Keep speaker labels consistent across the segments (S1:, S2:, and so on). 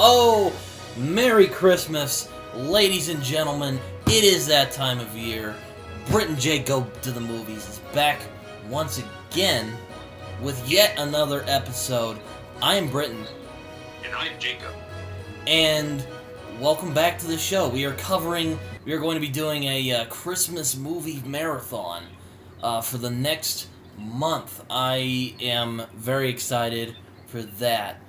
S1: Oh, Merry Christmas, ladies and gentlemen. It is that time of year. Brit and Jacob to the movies is back once again with yet another episode. I am Britton.
S2: And I'm Jacob.
S1: And welcome back to the show. We are going to be doing a Christmas movie marathon for the next month. I am very excited for that.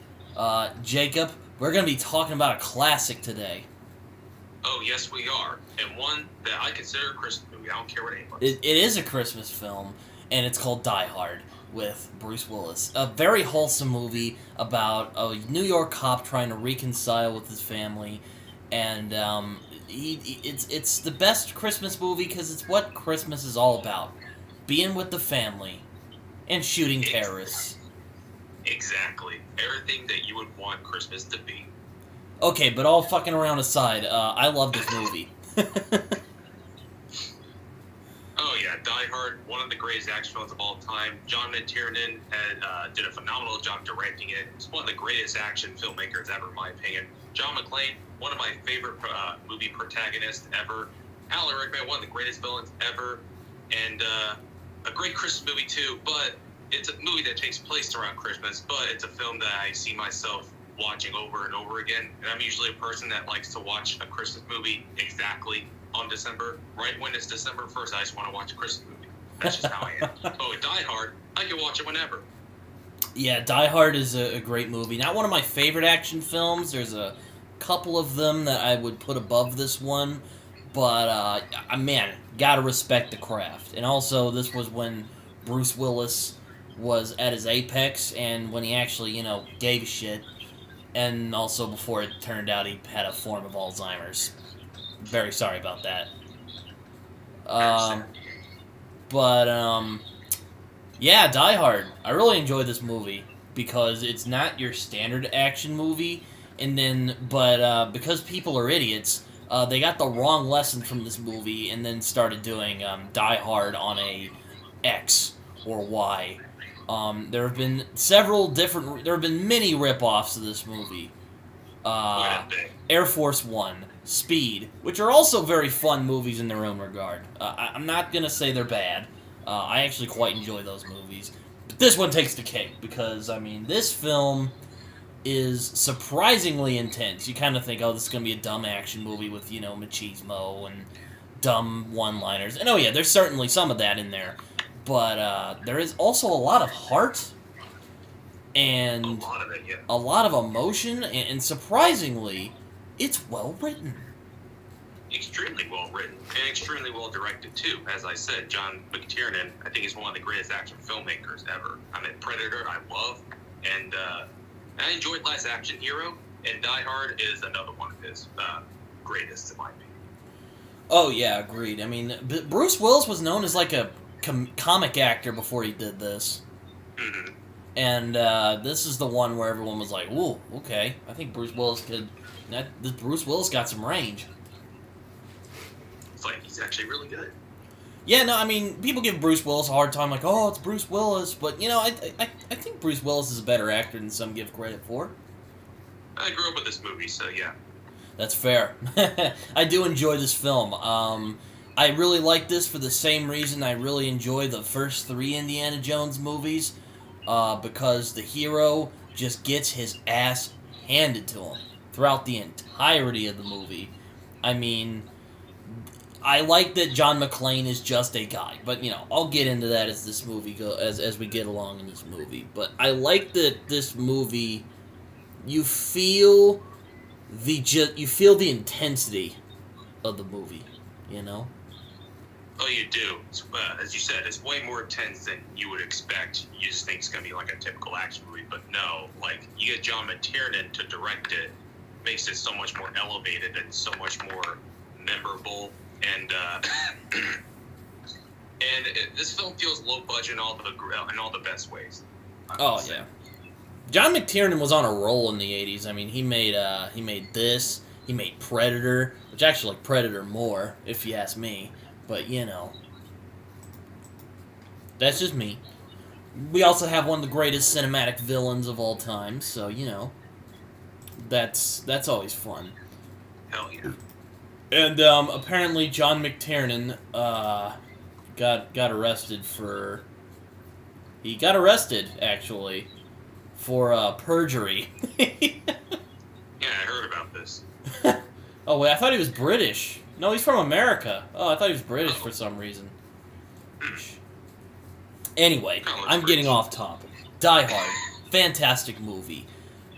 S1: Jacob, we're going to be talking about a classic today.
S2: Oh, yes, we are. And one that I consider a Christmas movie. I don't care what anybody
S1: It is a Christmas film, and it's called Die Hard with Bruce Willis. A very wholesome movie about a New York cop trying to reconcile with his family. And it's the best Christmas movie because it's what Christmas is all about. Being with the family and shooting terrorists.
S2: Exactly. Everything that you would want Christmas to be.
S1: Okay, but all fucking around aside, I love this movie.
S2: Oh yeah, Die Hard, one of the greatest action films of all time. John McTiernan did a phenomenal job directing it. He's one of the greatest action filmmakers ever, in my opinion. John McClane, one of my favorite movie protagonists ever. Alan Rickman, one of the greatest villains ever. And a great Christmas movie too, but it's a movie that takes place around Christmas, but it's a film that I see myself watching over and over again. And I'm usually a person that likes to watch a Christmas movie exactly on December. Right when it's December 1st, I just want to watch a Christmas movie. That's just how I am. But with Die Hard, I can watch it whenever.
S1: Yeah, Die Hard is a great movie. Not one of my favorite action films. There's a couple of them that I would put above this one. But, man, gotta respect the craft. And also, this was when Bruce Willis was at his apex, and when he actually, gave a shit. And also before it turned out he had a form of Alzheimer's. Very sorry about that. Yeah, Die Hard. I really enjoyed this movie because it's not your standard action movie, but because people are idiots, they got the wrong lesson from this movie and then started doing Die Hard on a X or Y. There have been many rip-offs of this movie. Air Force One, Speed, which are also very fun movies in their own regard. I'm not gonna say they're bad. I actually quite enjoy those movies. But this one takes the cake because, this film is surprisingly intense. You kind of think, oh, this is gonna be a dumb action movie with, machismo and dumb one-liners. And oh yeah, there's certainly some of that in there. But there is also a lot of heart and a lot of emotion, and surprisingly, it's well written.
S2: Extremely well written and extremely well directed too. As I said, John McTiernan, I think he's one of the greatest action filmmakers ever. Predator, I love, and I enjoyed Last Action Hero, and Die Hard is another one of his greatest, in my opinion.
S1: Oh yeah, agreed. Bruce Willis was known as like a comic actor before he did this.
S2: Mm-hmm.
S1: And this is the one where everyone was like, "Ooh, okay, I think Bruce Willis got some range."
S2: It's like he's actually really good.
S1: Yeah, no, people give Bruce Willis a hard time, like, "Oh, it's Bruce Willis," but I think Bruce Willis is a better actor than some give credit for.
S2: I grew up with this movie, so yeah.
S1: That's fair. I do enjoy this film. I really like this for the same reason I really enjoy the first 3 Indiana Jones movies, because the hero just gets his ass handed to him throughout the entirety of the movie. I like that John McClane is just a guy, but I'll get into that as this movie as we get along in this movie. But I like that this movie, you feel the intensity of the movie,
S2: Oh, you do. As you said, it's way more intense than you would expect. You just think it's going to be like a typical action movie, but no. Like, you get John McTiernan to direct it, makes it so much more elevated and so much more memorable. And this film feels low budget in all the best ways.
S1: Oh yeah, John McTiernan was on a roll in the '80s. He made this. He made Predator, which I actually like Predator more, if you ask me. But, that's just me. We also have one of the greatest cinematic villains of all time, so, That's always fun.
S2: Hell yeah.
S1: And apparently John McTiernan got arrested for... He got arrested, actually, for perjury.
S2: Yeah, I heard about this.
S1: Oh, wait, I thought he was British. No, he's from America. Oh, I thought he was British for some reason. Anyway, I'm getting off topic. Die Hard. Fantastic movie.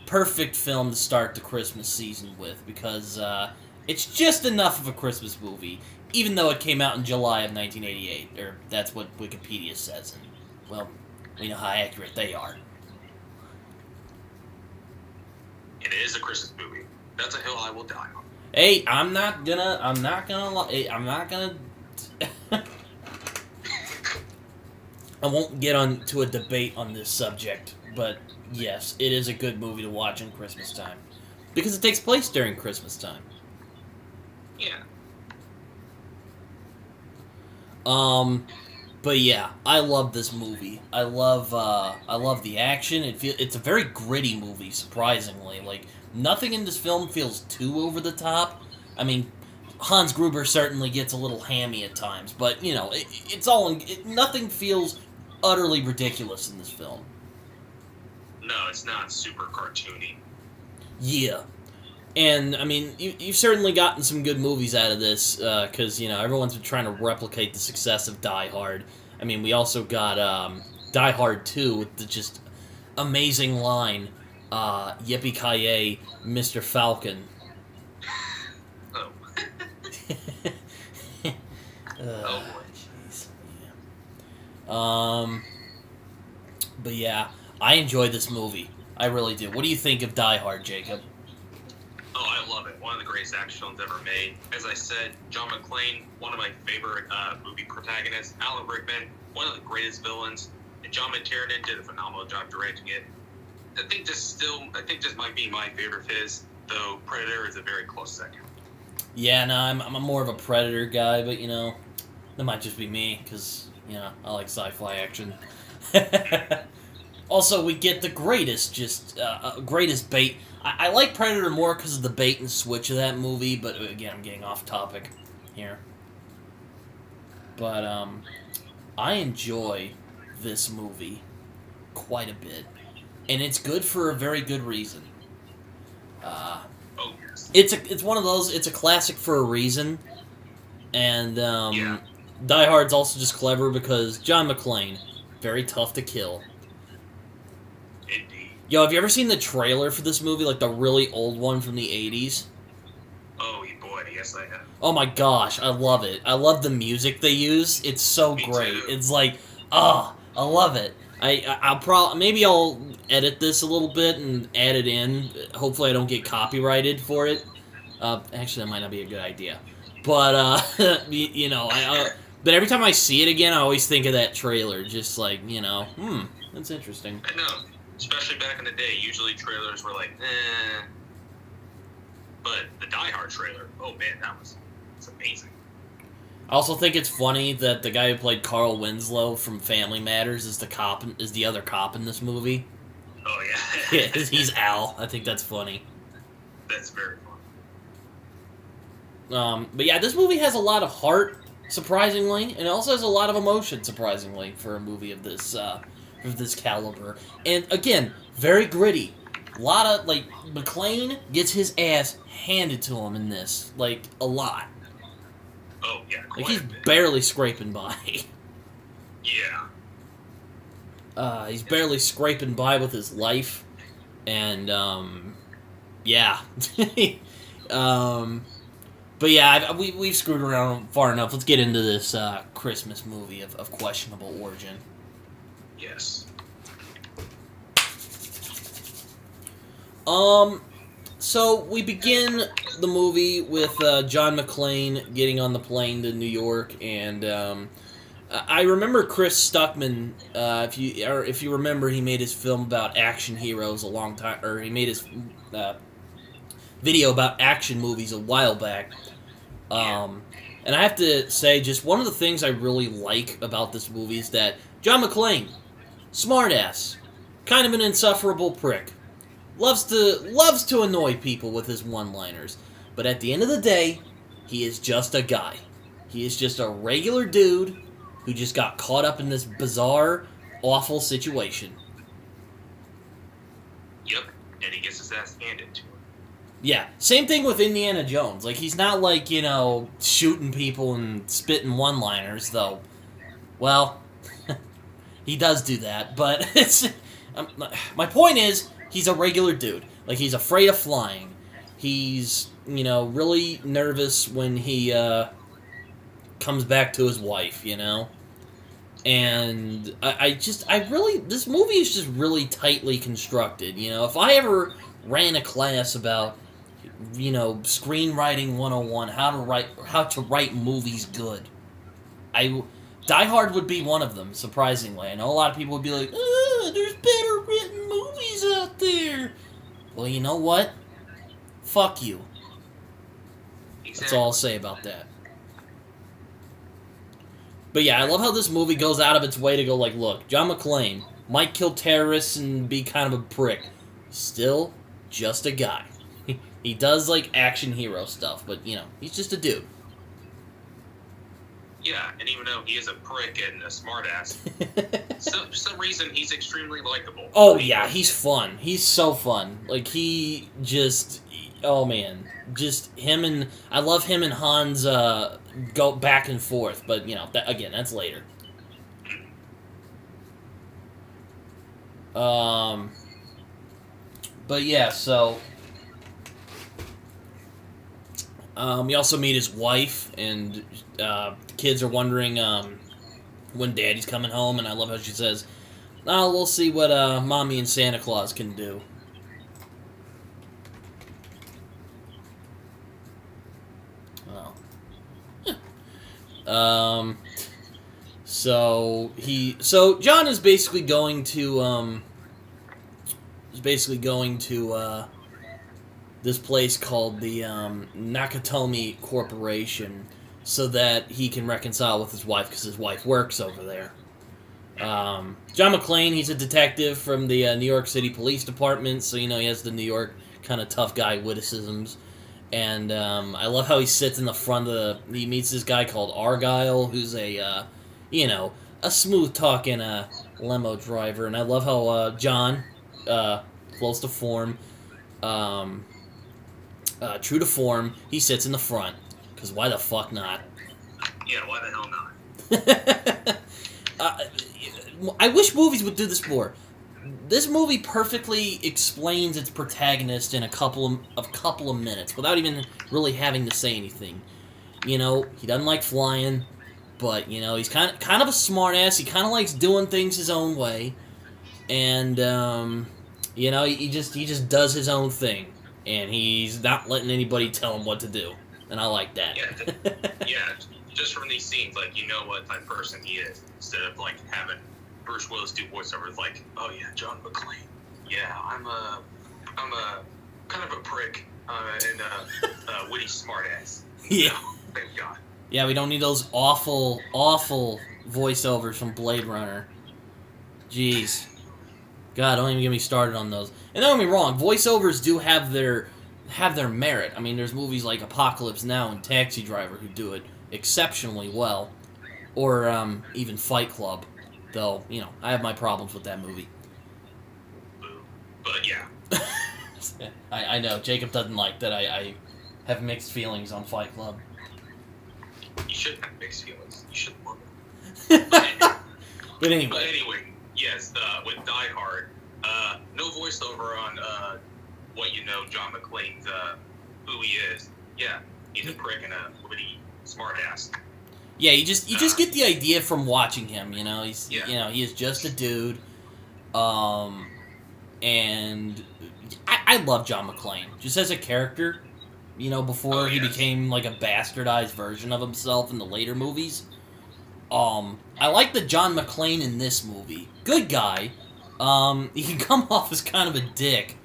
S1: Perfect film to start the Christmas season with, because it's just enough of a Christmas movie, even though it came out in July of 1988, or that's what Wikipedia says, and, well, we know how accurate they are.
S2: It is a Christmas movie. That's a hill I will die on.
S1: Hey, I'm not gonna I won't get on to a debate on this subject, but yes, it is a good movie to watch in Christmas time. Because it takes place during Christmas time.
S2: Yeah.
S1: But yeah, I love this movie. I love the action. It's a very gritty movie, surprisingly. Like, nothing in this film feels too over the top. I mean, Hans Gruber certainly gets a little hammy at times, but, you know, nothing feels utterly ridiculous in this film.
S2: No, it's not super cartoony.
S1: Yeah. And, I mean, you've certainly gotten some good movies out of this, because, you know, everyone's been trying to replicate the success of Die Hard. I mean, we also got Die Hard 2 with the just amazing line, Yippee-ki-yay, Mr. Falcon.
S2: Oh. Oh, boy.
S1: Jeez. Yeah. But yeah, I enjoy this movie. I really do. What do you think of Die Hard, Jacob?
S2: Oh, I love it. One of the greatest action films ever made. As I said, John McClane, one of my favorite movie protagonists. Alan Rickman, one of the greatest villains. And John McTiernan did a phenomenal job directing it. I think this might be my favorite of his, though Predator is a very close second.
S1: Yeah, no, I'm more of a Predator guy, but, you know, that might just be me, because, you know, I like sci-fi action. Also, we get the greatest, greatest bait. I like Predator more because of the bait and switch of that movie, but again, I'm getting off topic here. But, I enjoy this movie quite a bit. And it's good for a very good reason.
S2: Oh, yes.
S1: It's one of those, it's a classic for a reason. And,
S2: Yeah.
S1: Die Hard's also just clever because John McClane, very tough to kill.
S2: Indeed.
S1: Yo, have you ever seen the trailer for this movie, like the really old one from the 80s?
S2: Oh, boy, yes I have.
S1: Oh my gosh, I love it. I love the music they use. It's so
S2: Me
S1: great.
S2: too.
S1: It's like, I love it. Maybe I'll edit this a little bit and add it in. Hopefully I don't get copyrighted for it. Actually, that might not be a good idea. But, you know, but every time I see it again, I always think of that trailer. Just like, you know, that's interesting.
S2: I know. Especially back in the day, usually trailers were like, eh. But the Die Hard trailer, oh man, it's amazing.
S1: I also think it's funny that the guy who played Carl Winslow from Family Matters is the other cop in this movie.
S2: Oh yeah.
S1: Yeah, he's Al. I think that's funny.
S2: That's very
S1: But yeah, this movie has a lot of heart, surprisingly, and it also has a lot of emotion, surprisingly, for a movie of this caliber. And again, very gritty. A lot of, like, McClane gets his ass handed to him in this, like, a lot.
S2: Oh yeah.
S1: Like, he's barely scraping by.
S2: Yeah.
S1: He's barely scraping by with his life, and, yeah. But yeah, we've screwed around far enough. Let's get into this Christmas movie of questionable origin.
S2: Yes.
S1: So we begin the movie with John McClane getting on the plane to New York, and I remember Chris Stuckman. If you remember, he made his film about action heroes a long time, or he made his video about action movies a while back. And I have to say, just one of the things I really like about this movie is that John McClane, smartass, kind of an insufferable prick, loves to annoy people with his one-liners. But at the end of the day, he is just a guy. He is just a regular dude who just got caught up in this bizarre, awful situation.
S2: Yep, and he gets his ass handed to him.
S1: Yeah, same thing with Indiana Jones. Like, he's not like, shooting people and spitting one-liners, though. Well, he does do that, but it's... my point is, he's a regular dude. Like, he's afraid of flying. He's, really nervous when he, comes back to his wife, And this movie is just really tightly constructed, If I ever ran a class about, screenwriting 101, how to write movies good, Die Hard would be one of them, surprisingly. I know a lot of people would be like, there's better written movies out there. Well, you know what? Fuck you.
S2: Exactly.
S1: That's all I'll say about that. But yeah, I love how this movie goes out of its way to go like, look, John McClane might kill terrorists and be kind of a prick. Still, just a guy. He does, like, action hero stuff, but, he's just a dude.
S2: Yeah, and even though he is a prick and a smartass, for some reason he's extremely likable.
S1: Oh, yeah, he's fun. He's so fun. Like, he just... Oh, man. Just him and... I love him and Hans go back and forth, but, again, that's later. But, yeah, so... we also meet his wife, and the kids are wondering when Daddy's coming home, and I love how she says, we'll see what Mommy and Santa Claus can do. So John is basically going to this place called the Nakatomi Corporation so that he can reconcile with his wife because his wife works over there. John McClane, he's a detective from the New York City Police Department, so he has the New York kind of tough guy witticisms. And I love how he sits in the front of he meets this guy called Argyle, who's a smooth-talking limo driver. And I love how John, close to form, true to form, he sits in the front. Because why the fuck not?
S2: Yeah, why the hell not?
S1: I wish movies would do this more. This movie perfectly explains its protagonist in a couple of minutes without even really having to say anything. He doesn't like flying, but he's kind of a smart-ass. He kind of likes doing things his own way, and he just does his own thing, and he's not letting anybody tell him what to do, and I like that.
S2: Yeah, just from these scenes, you know what type of person he is, instead of having Bruce Willis do voiceovers like, oh yeah, John McClane. Yeah, I'm a kind of a prick and a witty smartass.
S1: Yeah.
S2: No, thank God.
S1: Yeah, we don't need those awful, awful voiceovers from Blade Runner. Jeez. God, don't even get me started on those. And don't get me wrong, voiceovers do have their merit. I mean, there's movies like Apocalypse Now and Taxi Driver who do it exceptionally well. Or even Fight Club. Though, I have my problems with that movie.
S2: But, yeah.
S1: I know, Jacob doesn't like that I have mixed feelings on Fight Club.
S2: You shouldn't have mixed feelings. You should love it.
S1: But anyway.
S2: But anyway, yes, with Die Hard, no voiceover on what John McClane's, who he is. Yeah, he's a prick and a witty smartass.
S1: Yeah, you just get the idea from watching him. He is just a dude, and I love John McClane just as a character. Before he became like a bastardized version of himself in the later movies. I like the John McClane in this movie. Good guy. He can come off as kind of a dick,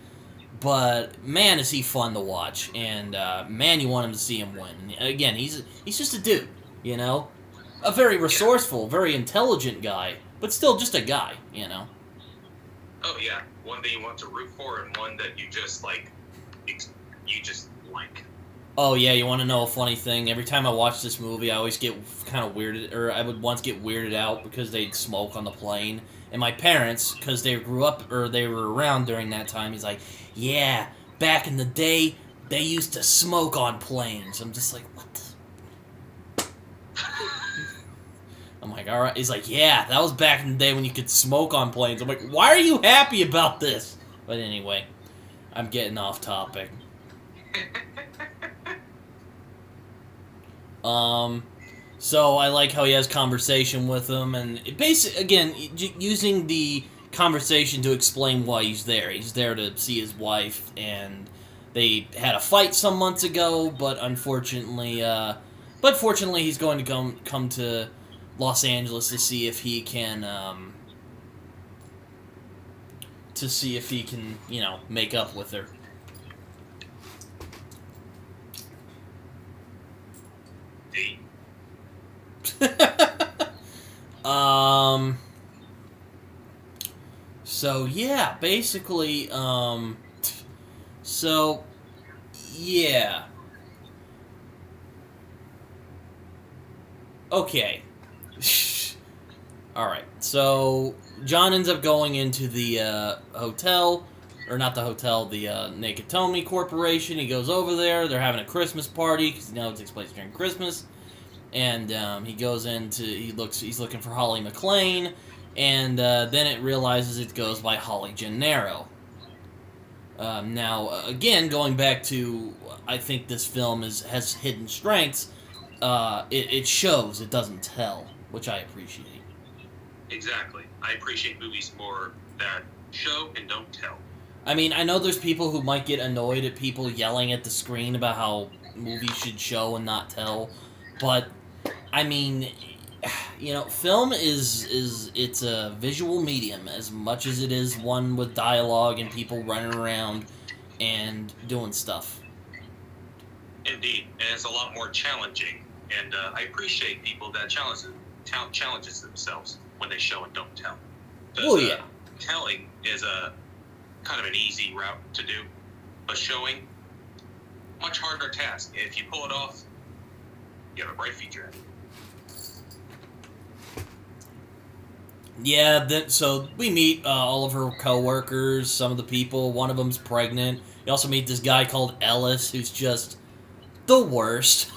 S1: but man, is he fun to watch, and man, you want him to see him win. And again, he's just a dude. A very resourceful, very intelligent guy, but still just a guy,
S2: Oh yeah, one that you want to root for and one that you just like.
S1: Oh yeah, you want to know a funny thing? Every time I watch this movie, I always get kind of weirded, or I would once get weirded out because they'd smoke on the plane. And my parents, because they grew up, or they were around during that time, he's like, yeah, back in the day, they used to smoke on planes. I'm just like, what the? I'm like, alright. He's like, yeah, that was back in the day when you could smoke on planes. I'm like, why are you happy about this? But anyway, I'm getting off topic. So I like how he has conversation with him, and again, using the conversation to explain why he's there. He's there to see his wife, and they had a fight some months ago, but unfortunately, fortunately, he's going to come to Los Angeles to see if he can, make up with her. So yeah, basically, so yeah. Okay. Alright, so John ends up going into the hotel, or not the hotel, the Nakatomi Corporation. He goes over there, they're having a Christmas party, because it takes place during Christmas. And he goes into, he's looking for Holly McClane, and then it realizes it goes by Holly Gennaro. Now, again, going back to, I think this film has hidden strengths, it shows, it doesn't tell, which I appreciate.
S2: Exactly. I appreciate movies more that show and don't tell.
S1: I mean, I know there's people who might get annoyed at people yelling at the screen about how movies should show and not tell, but I mean, film it's a visual medium as much as it is one with dialogue and people running around and doing stuff.
S2: Indeed, and it's a lot more challenging, and I appreciate people that challenges themselves when they show and don't tell.
S1: Oh yeah.
S2: Telling is a kind of an easy route to do, but showing, much harder task. If you pull it off, you have a bright future.
S1: Yeah, so we meet all of her co-workers, some of the people. One of them's pregnant. You also meet this guy called Ellis, who's just the worst.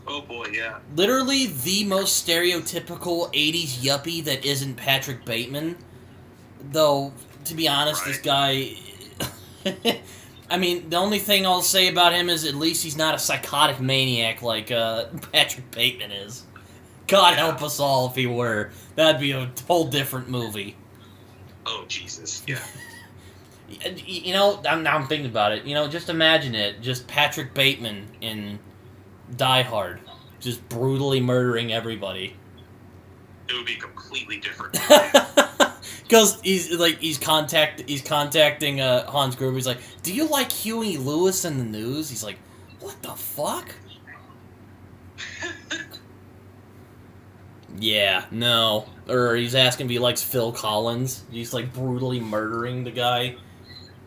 S2: Oh boy, yeah.
S1: Literally the most stereotypical 80s yuppie that isn't Patrick Bateman. Though, to be honest, This guy... I mean, the only thing I'll say about him is at least he's not a psychotic maniac like Patrick Bateman is. God help us all if he were. That'd be a whole different movie.
S2: Oh, Jesus, yeah.
S1: Now I'm thinking about it. Just imagine it. Just Patrick Bateman in Die Hard. Just brutally murdering everybody.
S2: It would be completely different.
S1: Because he's contacting Hans Gruber. He's like, do you like Huey Lewis in the news? He's like, what the fuck? Yeah, no. Or he's asking if he likes Phil Collins. He's like brutally murdering the guy.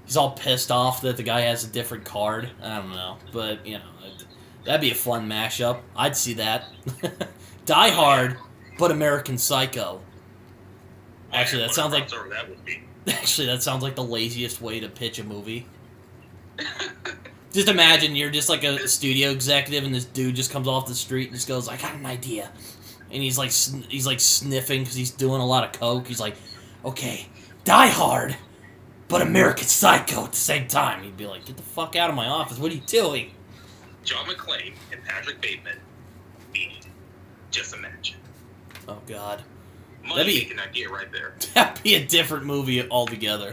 S1: He's all pissed off that the guy has a different card. I don't know. But, that'd be a fun mashup. I'd see that. Die Hard, but American Psycho. Actually, that sounds like... Actually, that sounds like the laziest way to pitch a movie. Just imagine you're just like a studio executive and this dude just comes off the street and just goes, I got an idea. And he's like sniffing because he's doing a lot of coke. He's like, okay, Die Hard, but American Psycho at the same time. He'd be like, get the fuck out of my office. What are you doing?
S2: John McClane and Patrick Bateman meeting. Just imagine.
S1: Oh, God.
S2: That'd be an idea right there.
S1: That'd be a different movie altogether.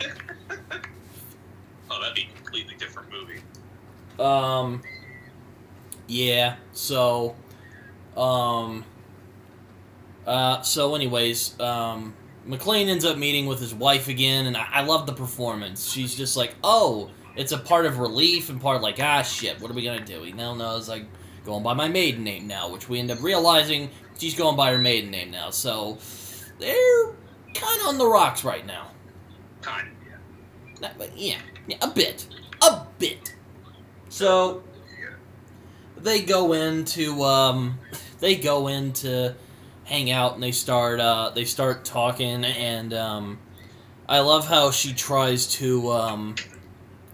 S2: Oh, that'd be a completely different movie.
S1: Yeah, so anyways, McClane ends up meeting with his wife again, and I love the performance. She's just like, oh, it's a part of relief and part of like, shit, what are we gonna do? He now knows, like, going by my maiden name now, which we end up realizing she's going by her maiden name now, so they're kind of on the rocks right now.
S2: Kind of, yeah.
S1: But yeah, a bit. So they go in to hang out, and they start talking, and I love how she tries to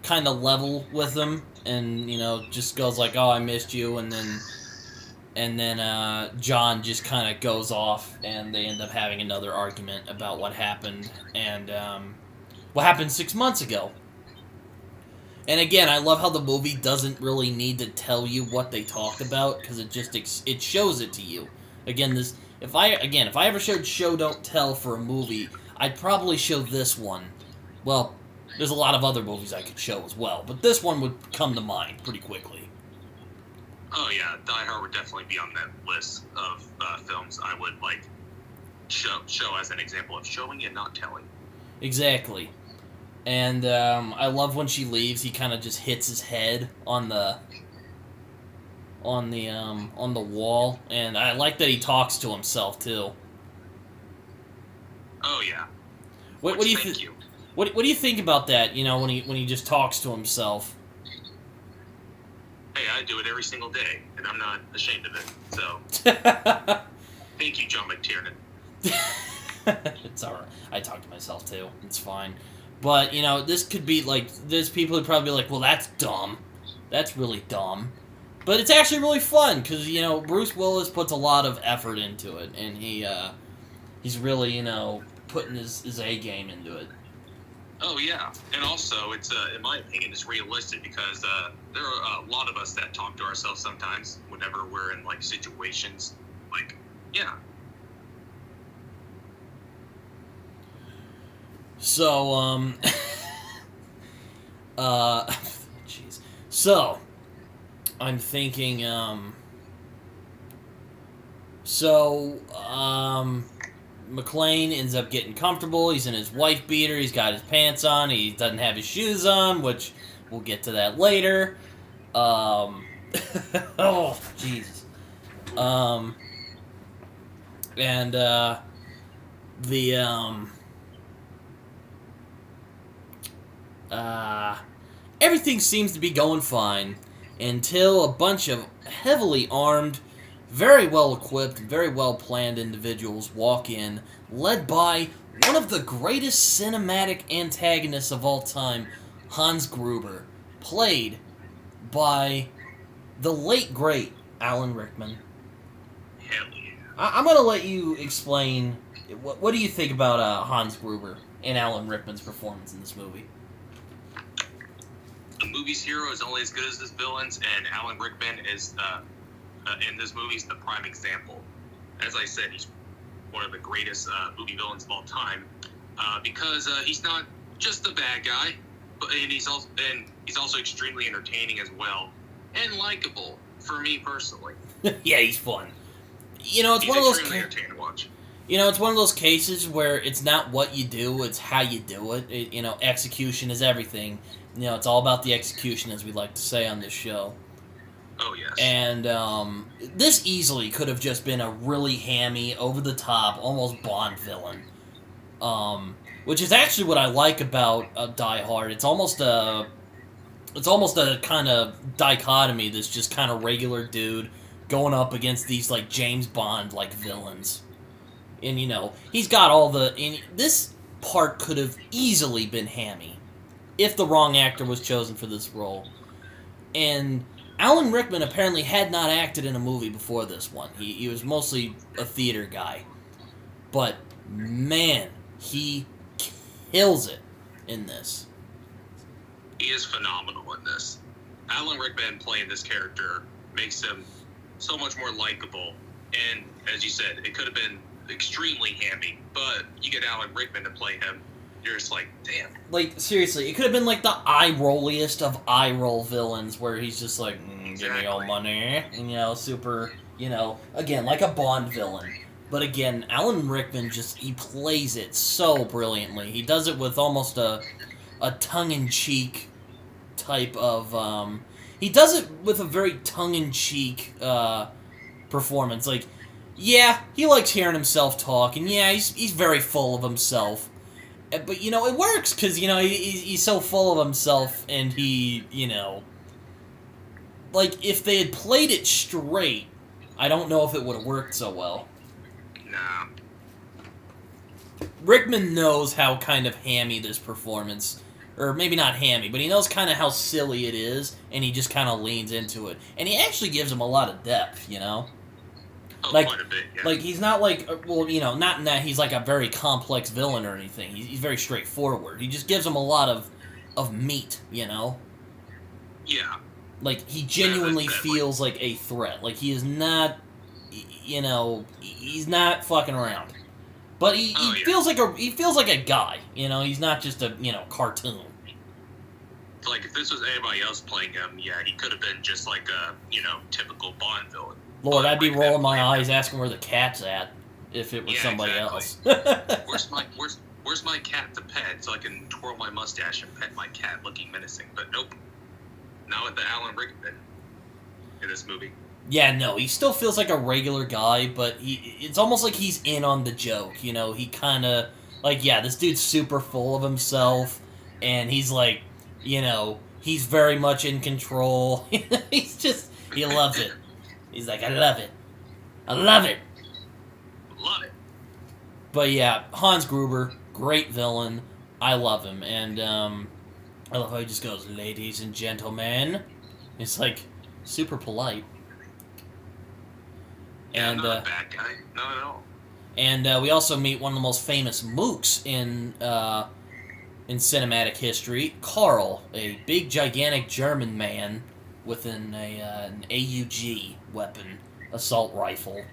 S1: kind of level with him, and just goes like, "Oh, I missed you," and then John just kind of goes off, and they end up having another argument about what happened, and what happened 6 months ago. And again, I love how the movie doesn't really need to tell you what they talked about, because it shows it to you. Again, if I ever showed show don't tell for a movie, I'd probably show this one. Well, there's a lot of other movies I could show as well, but this one would come to mind pretty quickly.
S2: Oh yeah, Die Hard would definitely be on that list of films I would like show as an example of showing and not telling.
S1: Exactly. And I love when she leaves. He kind of just hits his head on the wall, and I like that he talks to himself too.
S2: Oh yeah.
S1: What do you think? What do you think about that? When he just talks to himself.
S2: Hey, I do it every single day, and I'm not ashamed of it. So, thank you, John McTiernan.
S1: It's alright. I talk to myself too. It's fine. But, this could be, there's people who'd probably be like, well, that's dumb. That's really dumb. But it's actually really fun, because, Bruce Willis puts a lot of effort into it, and he's really, putting his A-game into it.
S2: Oh, yeah. And also, it's, in my opinion, it's realistic, because there are a lot of us that talk to ourselves sometimes, whenever we're in, situations, yeah.
S1: So, jeez. So, I'm thinking, McClane ends up getting comfortable. He's in his wife beater. He's got his pants on. He doesn't have his shoes on, which we'll get to that later. Oh, Jesus. Everything seems to be going fine until a bunch of heavily armed, very well equipped, very well planned individuals walk in, led by one of the greatest cinematic antagonists of all time, Hans Gruber, played by the late great Alan Rickman.
S2: Hell yeah.
S1: I'm gonna let you explain. What do you think about Hans Gruber and Alan Rickman's performance in this movie?
S2: A movie's hero is only as good as his villains, and Alan Rickman is, in this movie, is the prime example. As I said, he's one of the greatest movie villains of all time, because he's not just a bad guy, but he's also extremely entertaining as well, and likable for me personally.
S1: Yeah, he's fun. It's one of those.
S2: Entertaining to watch.
S1: It's one of those cases where it's not what you do, it's how you do it. Execution is everything. It's all about the execution, as we like to say on this show.
S2: Oh, yes.
S1: And this easily could have just been a really hammy, over-the-top, almost Bond villain. Which is actually what I like about Die Hard. It's almost a kind of dichotomy, this just kind of regular dude going up against these, James Bond-like villains. And, he's got all the... this part could have easily been hammy if the wrong actor was chosen for this role. And Alan Rickman apparently had not acted in a movie before this one. He was mostly a theater guy. But, man, he kills it in this.
S2: He is phenomenal in this. Alan Rickman playing this character makes him so much more likable. And, as you said, it could have been extremely hammy, but you get Alan Rickman to play him, you're just like, damn.
S1: Seriously, it could have been the eye-rolliest of eye-roll villains, where he's just like, give me all money, and, super, again, like a Bond villain. But again, Alan Rickman he plays it so brilliantly. He does it with almost a tongue-in-cheek type of, he does it with a very tongue-in-cheek, performance. Yeah, he likes hearing himself talk, and yeah, he's very full of himself. But, you know, it works, because, you know, he's so full of himself, and he, you know... Like, if they had played it straight, I don't know if it would have worked so well.
S2: Nah.
S1: Rickman knows how kind of hammy this performance... Or maybe not hammy, but he knows kind of how silly it is, and he just kind of leans into it. And he actually gives him a lot of depth, you know?
S2: Oh,
S1: Like,
S2: quite a bit, yeah.
S1: like, he's not like, well, you know, not in that he's like a very complex villain or anything. He's very straightforward. He just gives him a lot of meat, you know?
S2: Yeah.
S1: Like, he genuinely feels like a threat. Like, he is not, you know, he's not fucking around. But he feels like a guy, you know? He's not just a, you know, cartoon.
S2: Like, if this was anybody else playing him, yeah, he could have been just like a, you know, typical Bond villain.
S1: Lord, I'd be rolling my eyes asking where the cat's at if it was somebody else.
S2: Where's my cat to pet so I can twirl my mustache and pet my cat looking menacing? But nope. Not with the Alan Rickman in this movie.
S1: Yeah, no, he still feels like a regular guy, but it's almost like he's in on the joke, you know? He kind of, like, yeah, this dude's super full of himself, and he's like, you know, he's very much in control. He's just, he loves it. He's like, I love it. I love it.
S2: Love it.
S1: But yeah, Hans Gruber, great villain. I love him. And I love how he just goes, ladies and gentlemen. It's like super polite.
S2: Yeah, and, not a bad guy. Not at all.
S1: And we also meet one of the most famous mooks in cinematic history, Carl, a big, gigantic German man with an AUG weapon, assault rifle,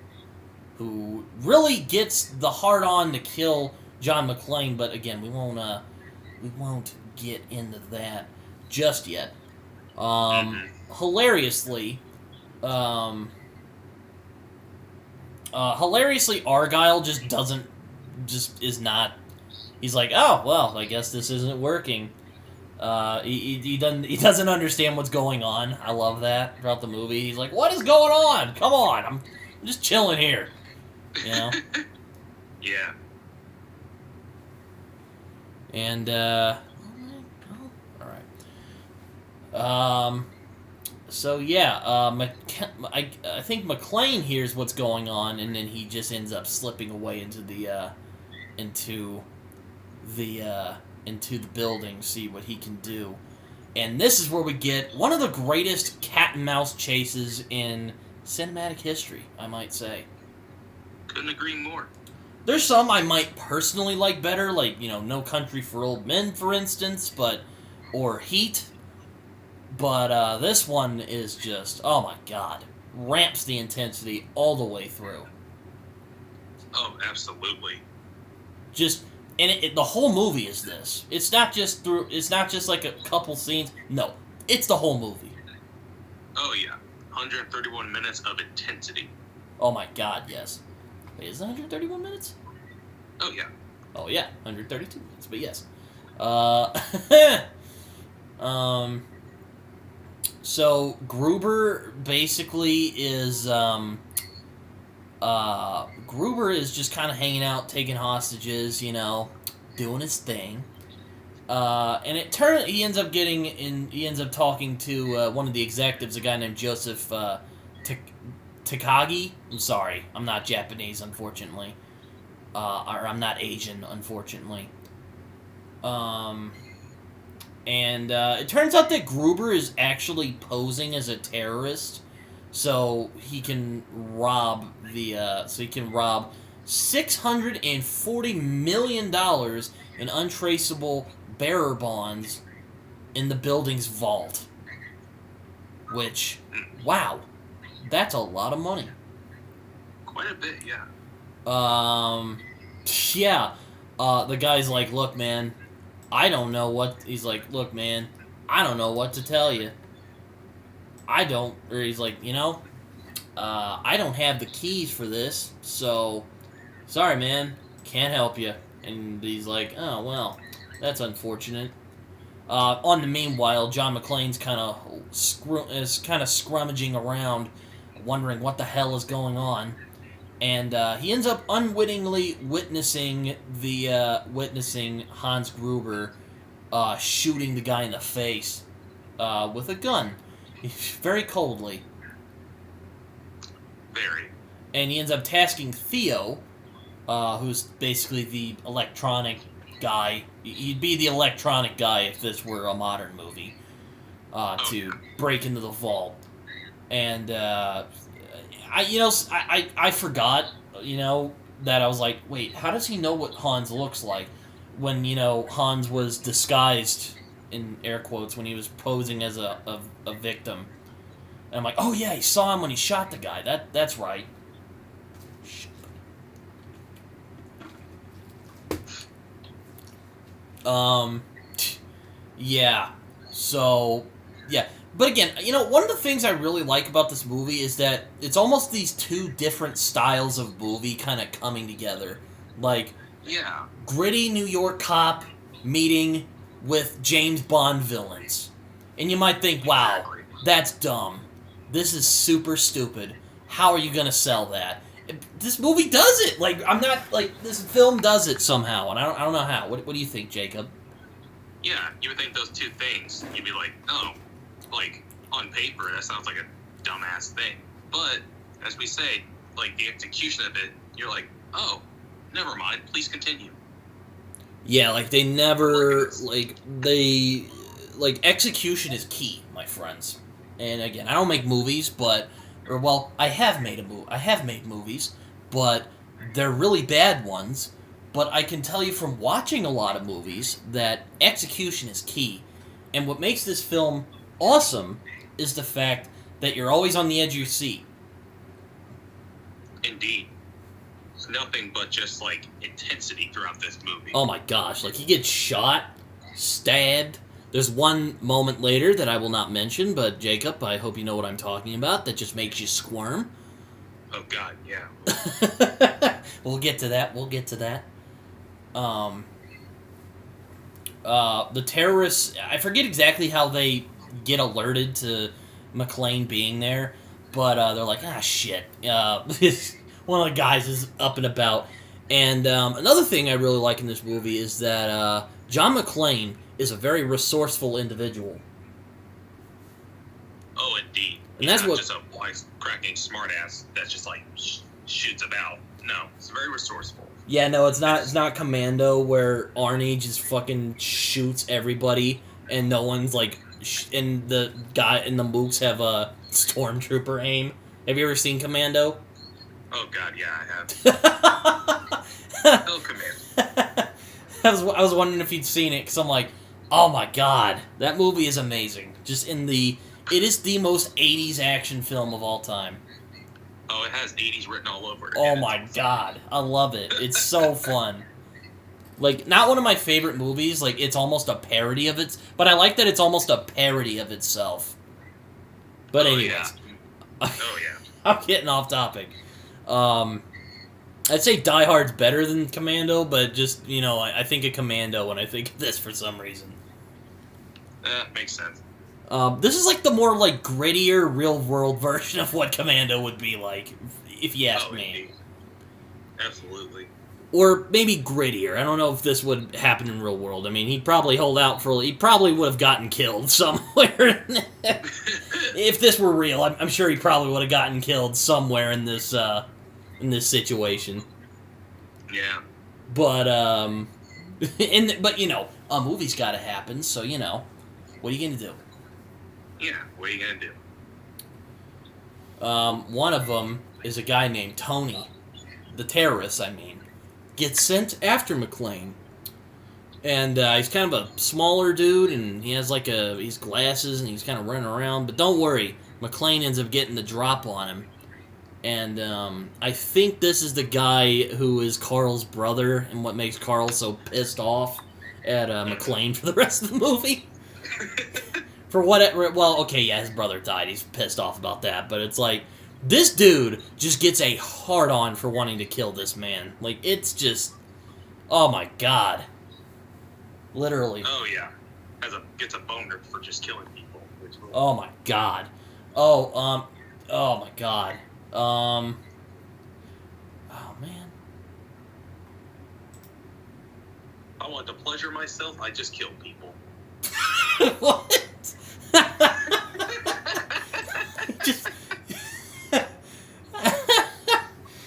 S1: who really gets the hard-on to kill John McClane, but again, we won't get into that just yet. Hilariously, Argyle just is not. He's like, oh well, I guess this isn't working. He doesn't understand what's going on. I love that throughout the movie. He's like, what is going on? Come on, I'm just chilling here. You know?
S2: Yeah.
S1: And all right. So yeah, I think McClane hears what's going on, and then he just ends up slipping away into the building, see what he can do. And this is where we get one of the greatest cat and mouse chases in cinematic history, I might say.
S2: Couldn't agree more.
S1: There's some I might personally like better, like, you know, No Country for Old Men, for instance, or Heat. But this one is just, oh my god, ramps the intensity all the way through.
S2: Oh, absolutely.
S1: Just, and the whole movie is this. It's not just like a couple scenes. No, it's the whole movie.
S2: Oh yeah, 131 minutes of intensity.
S1: Oh my god, yes. Wait, is it 131 minutes?
S2: Oh yeah.
S1: Oh yeah, 132 minutes, but yes. So Gruber basically is Gruber is just kind of hanging out, taking hostages, you know, doing his thing. And he ends up talking to one of the executives, a guy named Joseph Takagi. I'm sorry, I'm not Japanese, unfortunately. Or I'm not Asian, unfortunately. And it turns out that Gruber is actually posing as a terrorist, so he can rob $640 million in untraceable bearer bonds in the building's vault. Which, wow, that's a lot of money.
S2: Quite a bit, yeah.
S1: Yeah. The guy's like, look, man. I don't know what... He's like, look, man, I don't know what to tell you. He's like, you know, I don't have the keys for this, so, sorry, man, can't help you. And he's like, oh, well, that's unfortunate. On the meanwhile, John McClane's kind of scrummaging around, wondering what the hell is going on. and he ends up unwittingly witnessing Hans Gruber shooting the guy in the face with a gun, very coldly.
S2: Very.
S1: And he ends up tasking Theo, who's basically the electronic guy. He'd be the electronic guy if this were a modern movie, to break into the vault. And I forgot, that I was like, wait, how does he know what Hans looks like? When, Hans was disguised, in air quotes, when he was posing as a victim. And I'm like, oh yeah, he saw him when he shot the guy. That's right. Yeah. So, yeah. But again, one of the things I really like about this movie is that it's almost these two different styles of movie kind of coming together. Like,
S2: yeah,
S1: gritty New York cop meeting with James Bond villains. And you might think, wow, that's dumb. This is super stupid. How are you going to sell that? This movie does it. Like, I'm not, like, this film does it somehow, and I don't know how. What do you think, Jacob?
S2: Yeah, you would think those two things, you'd be like, oh, like, on paper, that sounds like a dumbass thing. But, as we say, like, the execution of it, you're like, oh, never mind, please continue.
S1: Yeah, like, they never, execution is key, my friends. And again, I don't make movies, I have made movies, but they're really bad ones. But I can tell you from watching a lot of movies that execution is key. And what makes this film awesome is the fact that you're always on the edge of your seat.
S2: Indeed. It's nothing but just, like, intensity throughout this movie.
S1: Oh my gosh, like, he gets shot, stabbed. There's one moment later that I will not mention, but Jacob, I hope you know what I'm talking about, that just makes you squirm.
S2: Oh god, yeah.
S1: We'll get to that. The terrorists, I forget exactly how they get alerted to McClane being there, but they're like, shit. One of the guys is up and about. And another thing I really like in this movie is that John McClane is a very resourceful individual.
S2: Oh, indeed.
S1: And that's
S2: not just a wise-cracking smartass that just, like, shoots about. No, it's very resourceful.
S1: Yeah, no, it's not Commando where Arnie just fucking shoots everybody and no one's like, and the guy and the mooks have a stormtrooper aim. Have you ever seen Commando?
S2: Oh god, yeah, I have. Oh, Commando.
S1: I was wondering if you'd seen it because I'm like, oh my god, that movie is amazing. It is the most 80s action film of all time.
S2: Oh, it has 80s written all over it.
S1: Oh my god, I love it. It's so fun. Like, not one of my favorite movies, like, it's almost a parody of it, but I like that it's almost a parody of itself. But anyways.
S2: Yeah. Oh, yeah.
S1: I'm getting off topic. I'd say Die Hard's better than Commando, but just, I think of Commando when I think of this for some reason.
S2: Makes sense.
S1: This is like the more like grittier, real-world version of what Commando would be like, if you ask me.
S2: Indeed. Absolutely.
S1: Or maybe grittier. I don't know if this would happen in real world. I mean, he'd probably he probably would have gotten killed somewhere. If this were real, I'm sure he probably would have gotten killed somewhere in this situation.
S2: Yeah.
S1: But a movie's got to happen, so what are you gonna do?
S2: Yeah, what are you gonna do?
S1: One of them is a guy named Tony, the terrorist, gets sent after McClane. And he's kind of a smaller dude, and he has he's glasses, and he's kind of running around. But don't worry, McClane ends up getting the drop on him. And I think this is the guy who is Carl's brother, and what makes Carl so pissed off at McClane for the rest of the movie. His brother died. He's pissed off about that. But it's like, this dude just gets a hard-on for wanting to kill this man. Like, it's just, oh my god. Literally.
S2: Oh, yeah. Gets a boner for just killing people.
S1: Oh my god. Oh my god.
S2: I want to pleasure myself, I just kill people.
S1: What? Just...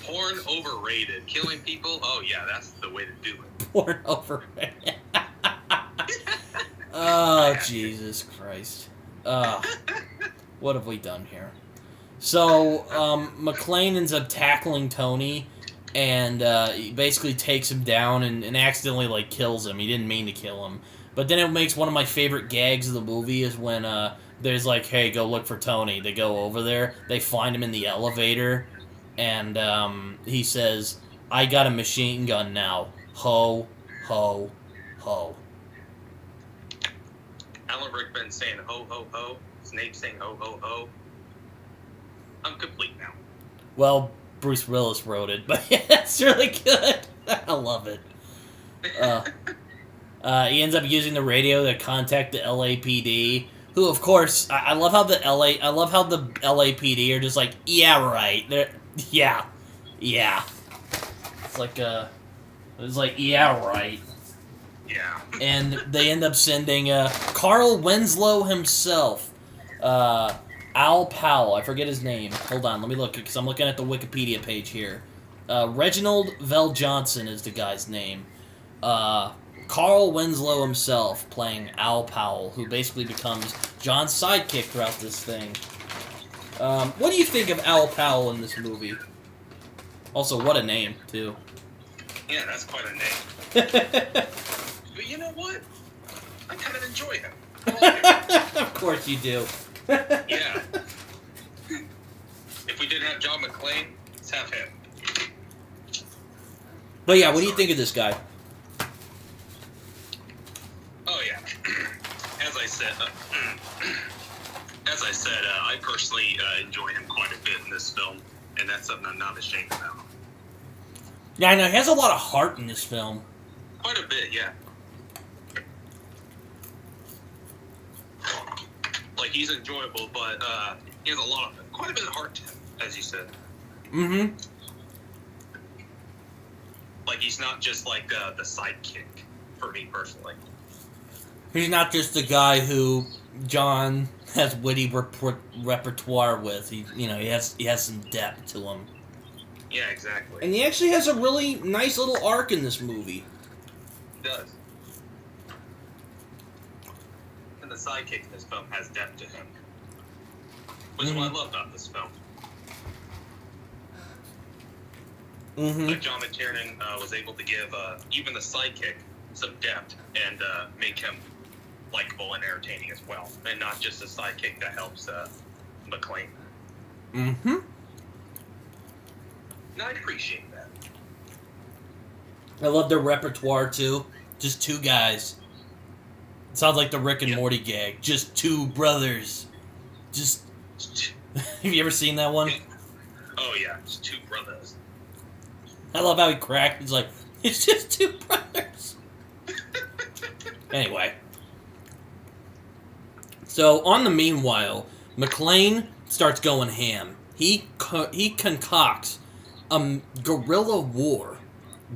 S2: Porn overrated. Killing people? Oh, yeah, that's the way to do it.
S1: Porn overrated. Oh, Jesus Christ. What have we done here? So, McClane ends up tackling Tony, and he basically takes him down and accidentally, like, kills him. He didn't mean to kill him. But then it makes one of my favorite gags of the movie is when there's like, hey, go look for Tony. They go over there. They find him in the elevator, and he says, I got a machine gun now. Ho, ho, ho.
S2: Alan Rickman saying ho, ho, ho. Snape saying ho, ho, ho. I'm complete now.
S1: Well, Bruce Willis wrote it, but yeah, it's really good. I love it. He ends up using the radio to contact the LAPD, who, of course, I love how the LAPD are just like, yeah, right. Yeah. It's like yeah, right.
S2: Yeah.
S1: And they end up sending Carl Winslow himself, Al Powell, I forget his name. Hold on, let me look, because I'm looking at the Wikipedia page here. Reginald VelJohnson is the guy's name. Carl Winslow himself playing Al Powell, who basically becomes John's sidekick throughout this thing. What do you think of Al Powell in this movie? Also, what a name, too.
S2: Yeah, that's quite a name. But you know what? I kind of enjoy him.
S1: Of course you do.
S2: Yeah. If we didn't have John McClane, let's have him.
S1: But yeah, what do you think of this guy?
S2: Oh yeah. As I said, I personally enjoy him quite a bit in this film, and that's something I'm not ashamed about.
S1: Yeah, I know, he has a lot of heart in this film.
S2: Quite a bit, yeah. Like, he's enjoyable, but he has quite a bit of heart to him, as you said.
S1: Mm-hmm.
S2: Like, he's not just like the sidekick for me personally.
S1: He's not just the guy who John has witty repertoire with. He has some depth to him.
S2: Yeah, exactly.
S1: And he actually has a really nice little arc in this movie.
S2: He does. And the sidekick in this film has depth to him, which is what I love about this film.
S1: Mm-hmm.
S2: Like John McTiernan was able to give even the sidekick some depth and make him likable and entertaining as well, and not just a sidekick that helps McClane.
S1: Mm-hmm.
S2: And I appreciate that.
S1: I love their repertoire too. Just two guys. It sounds like the Rick and Morty gag. Just two brothers. Just. Have you ever seen that one?
S2: Oh yeah, just two brothers.
S1: I love how he cracked. He's like, it's just two brothers. Anyway. So, on the meanwhile, McClane starts going ham. He concocts a guerrilla war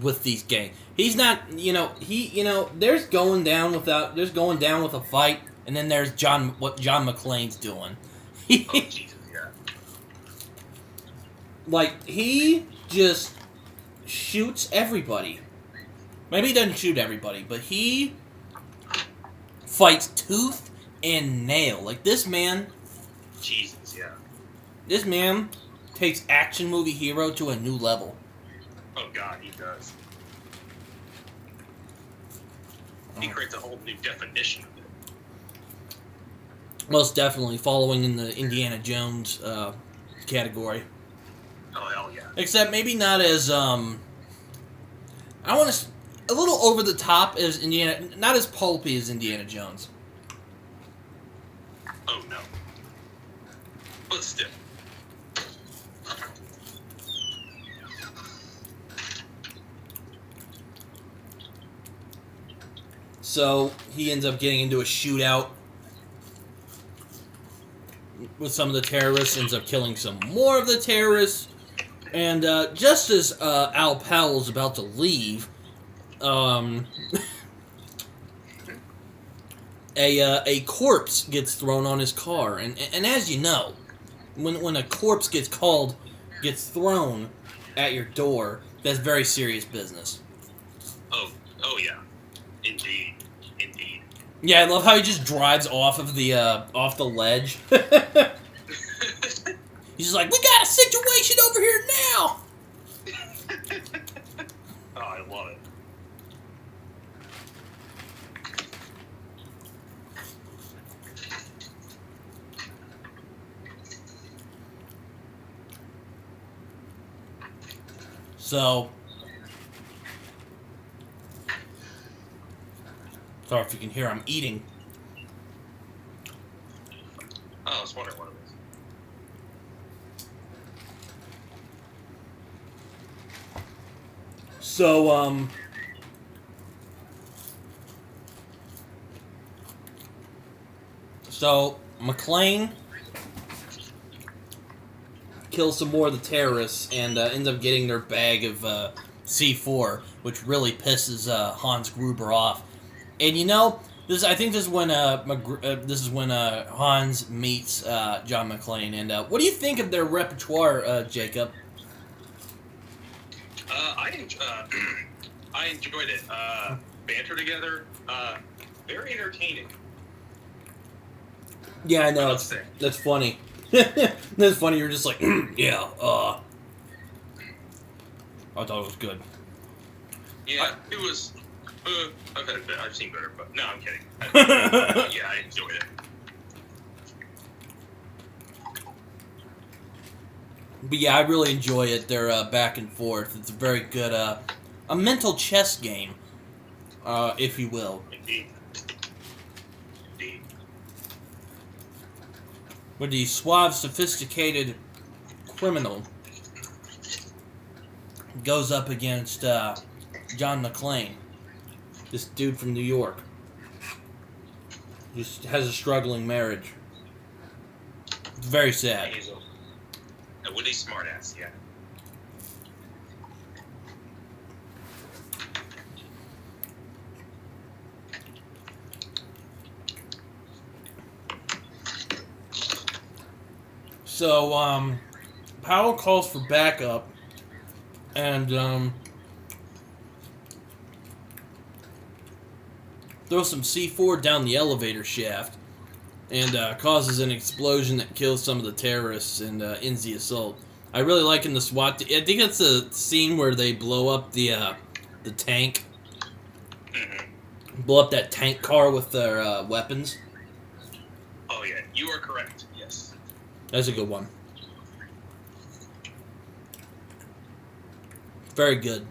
S1: with these gangs. He's not, there's going down with a fight, and then there's what John McClane's doing.
S2: Oh, Jesus, yeah.
S1: Like, he just shoots everybody. Maybe he doesn't shoot everybody, but he fights tooth and nail. Like, this man...
S2: Jesus, yeah.
S1: This man takes action movie hero to a new level.
S2: Oh, God, he does. He creates a whole new definition of it.
S1: Most definitely following in the Indiana Jones category.
S2: Oh, hell yeah.
S1: Except maybe not as, I want to... A little over the top as Indiana... Not as pulpy as Indiana Jones.
S2: Oh, no. But still.
S1: So, he ends up getting into a shootout with some of the terrorists, ends up killing some more of the terrorists, and just as Al Powell's about to leave, a corpse gets thrown on his car, and as you know, when a corpse gets thrown at your door, that's very serious business.
S2: Oh yeah, indeed.
S1: Yeah, I love how he just drives off of the ledge. He's just like, we got a situation over here now.
S2: Oh, I love it.
S1: So, sorry if you can hear, I'm eating.
S2: Oh, I was wondering what it was.
S1: So McClane kills some more of the terrorists and ends up getting their bag of C4, which really pisses Hans Gruber off. And you know, I think this is when Hans meets John McClane. And what do you think of their repertoire, Jacob?
S2: I enjoyed it. Banter together, very entertaining.
S1: Yeah, I know. That's funny. That's funny. You're just like, yeah. I thought it was good.
S2: Yeah, it was. I've seen better, but no, I'm kidding. Yeah, I enjoyed it.
S1: But yeah, I really enjoy it. They're back and forth. It's a very good, a mental chess game, if you will.
S2: Indeed.
S1: Where the suave, sophisticated criminal goes up against John McClane, this dude from New York. Just has a struggling marriage. It's very sad.
S2: He's a witty smartass, yeah.
S1: So, Powell calls for backup, and, throws some C4 down the elevator shaft, and, causes an explosion that kills some of the terrorists and, ends the assault. I really like in the SWAT I think it's the scene where they blow up the tank.
S2: Mm-hmm.
S1: Blow up that tank car with their, weapons.
S2: Oh, yeah, you are correct, yes.
S1: That's a good one. Very good.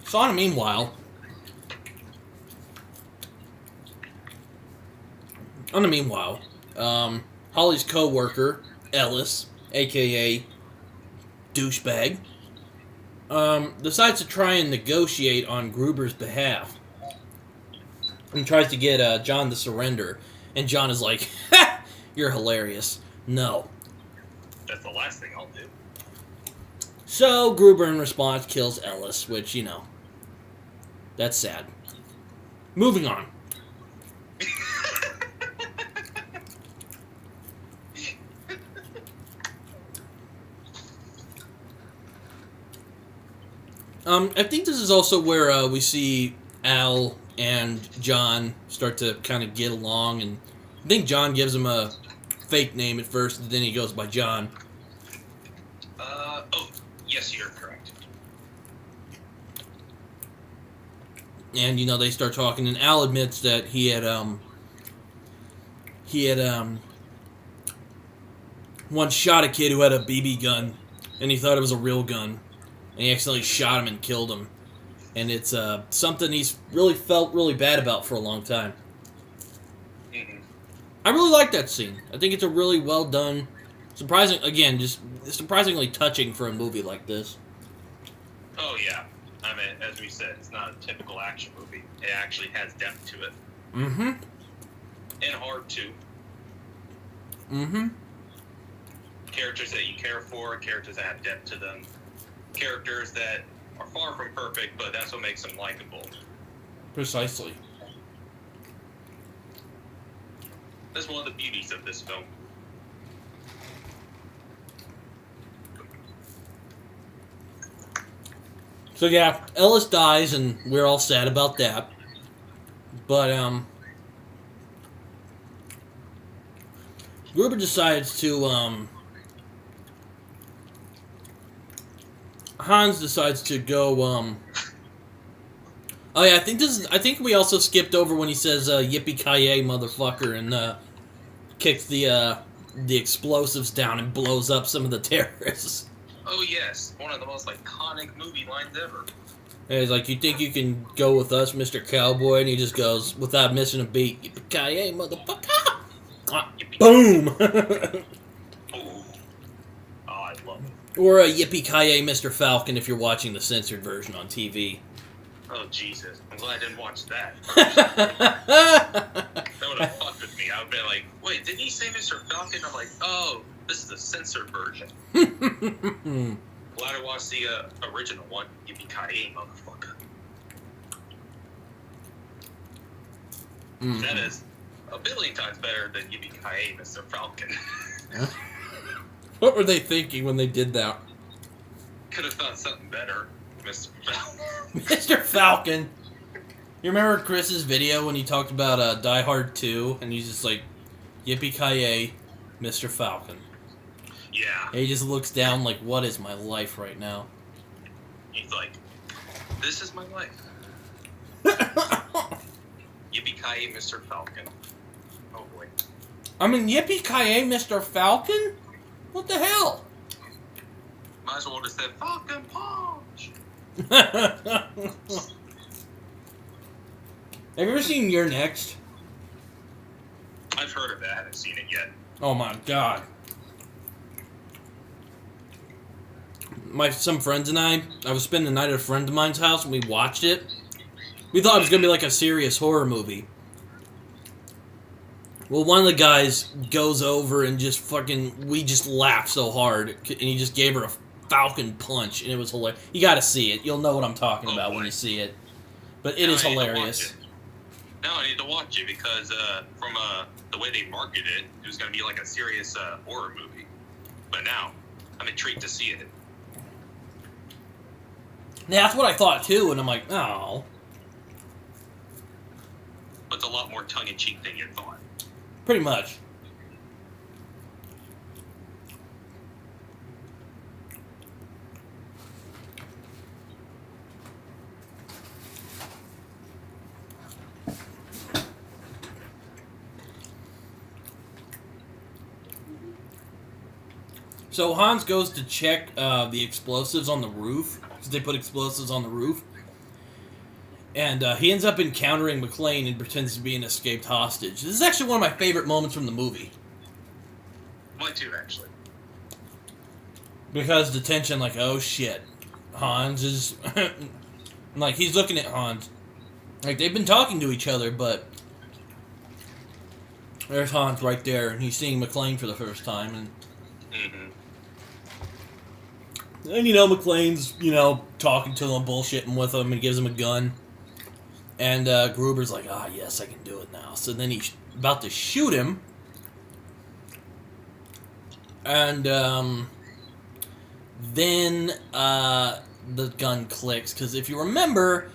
S1: So, on a meanwhile, Holly's co-worker, Ellis, a.k.a. douchebag, decides to try and negotiate on Gruber's behalf. And tries to get John to surrender. And John is like, ha! You're hilarious. No.
S2: That's the last thing I'll do.
S1: So, Gruber in response kills Ellis, which, you know, that's sad. Moving on. I think this is also where we see Al and John start to kind of get along, and I think John gives him a fake name at first, and then he goes by John.
S2: Yes, you're correct.
S1: And, you know, they start talking, and Al admits that he had once shot a kid who had a BB gun, and he thought it was a real gun, and he accidentally shot him and killed him. And it's something he's really felt really bad about for a long time.
S2: Mm-hmm.
S1: I really like that scene. I think it's a really well done, surprisingly touching for a movie like this.
S2: Oh, yeah. I mean, as we said, it's not a typical action movie. It actually has depth to it.
S1: Mm-hmm.
S2: And heart, too.
S1: Mm-hmm.
S2: Characters that you care for, characters that have depth to them, characters that are far from perfect, but that's what makes them likable.
S1: Precisely.
S2: That's one of the beauties of this film.
S1: So yeah, Ellis dies, and we're all sad about that. But Gruber decides to Hans decides to go oh yeah, I think we also skipped over when he says yippee-ki-yay, motherfucker, and kicks the explosives down and blows up some of the terrorists.
S2: Oh yes, one of the most iconic movie lines ever.
S1: And he's like, "You think you can go with us, Mr. Cowboy?" And he just goes, without missing a beat, "Yippee-ki-yay, motherfucker!" Boom!
S2: Oh, I love it.
S1: Or a yippee-ki-yay, Mr. Falcon, if you're watching the censored version on TV.
S2: Oh, Jesus. I'm glad I didn't watch that. That would have fucked with me. I would have been like, wait, didn't he say Mr. Falcon? I'm like, oh, this is the censored version. Glad I watched the original one. Yippee-ki-yay, motherfucker. That is a billion times better than Yippee-ki-yay, Mr. Falcon.
S1: What were they thinking when they did that?
S2: Could have thought something better, Mr. Falcon.
S1: Mr. Falcon! You remember Chris's video when he talked about Die Hard 2? And he's just like, yippee-ki-yay, Mr. Falcon.
S2: Yeah.
S1: And he just looks down like, what is my life right now?
S2: He's like, this is my life. Yippee-ki-yay, Mr. Falcon. Oh, boy.
S1: I mean, yippee-ki-yay, Mr. Falcon? What the hell?
S2: Might as well just said, Falcon Punch!
S1: Have you ever seen You're Next?
S2: I've heard of it. I haven't seen it yet.
S1: Oh my god. Some friends and I was spending the night at a friend of mine's house and we watched it. We thought it was going to be like a serious horror movie. Well, one of the guys goes over and just we just laughed so hard, and he just gave her a Falcon punch, and it was hilarious. You gotta see it. You'll know what I'm talking about when you see it. But it is hilarious.
S2: Now I need to watch it because from the way they marketed it, it was going to be like a serious horror movie. But now, I'm intrigued to see it.
S1: Yeah, that's what I thought too, and I'm like, oh.
S2: But it's a lot more tongue-in-cheek than you thought.
S1: Pretty much. So Hans goes to check the explosives on the roof, because they put explosives on the roof. And he ends up encountering McClane and pretends to be an escaped hostage. This is actually one of my favorite moments from the movie.
S2: Mine too, actually.
S1: Because the tension, like, oh shit. Hans is... like, he's looking at Hans. Like, they've been talking to each other, but... there's Hans right there, and he's seeing McClane for the first time, and...
S2: Mm-hmm.
S1: And, McClane's, talking to him, bullshitting with him, and gives him a gun. And Gruber's like, yes, I can do it now. So then he's about to shoot him. And then the gun clicks. Because if you remember,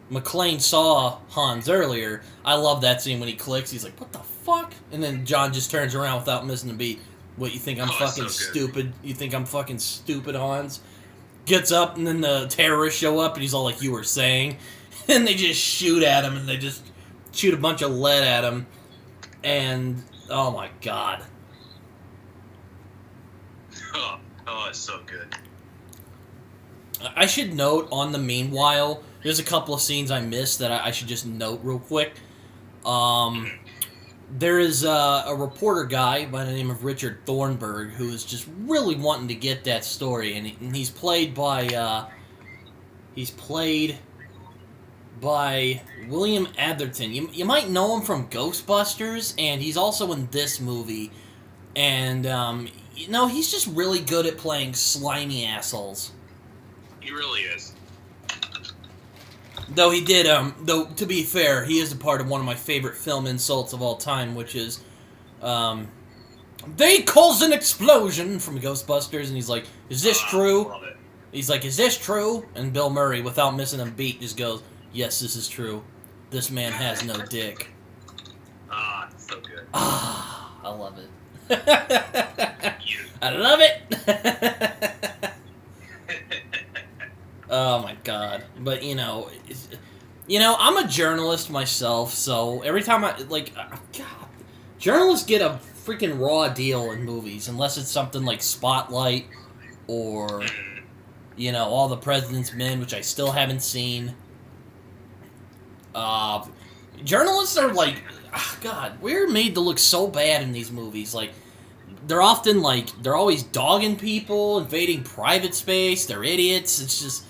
S1: McClane saw Hans earlier. I love that scene when he clicks. He's like, what the fuck? And then John just turns around without missing a beat. What, you think I'm fucking stupid? You think I'm fucking stupid, Hans? Gets up, and then the terrorists show up, and he's all like, you were saying. And they just shoot at him, and they just shoot a bunch of lead at him. And, oh my god.
S2: Oh, it's so good.
S1: I should note, on the meanwhile, there's a couple of scenes I missed that I should just note real quick. There is a reporter guy by the name of Richard Thornburg who is just really wanting to get that story, and he's played by William Atherton. You might know him from Ghostbusters, and he's also in this movie. And he's just really good at playing slimy assholes.
S2: He really is.
S1: Though he did, though, to be fair, he is a part of one of my favorite film insults of all time, which is, they caused an explosion from Ghostbusters, and he's like, is this true?
S2: Love it.
S1: He's like, is this true? And Bill Murray, without missing a beat, just goes, yes, this is true. This man has no dick.
S2: It's so good.
S1: I love it. I love it! Oh my god. But, I'm a journalist myself, so every time God, journalists get a freaking raw deal in movies, unless it's something like Spotlight, or, All the President's Men, which I still haven't seen. Journalists are God, we're made to look so bad in these movies. They're often they're always dogging people, invading private space, they're idiots. It's just,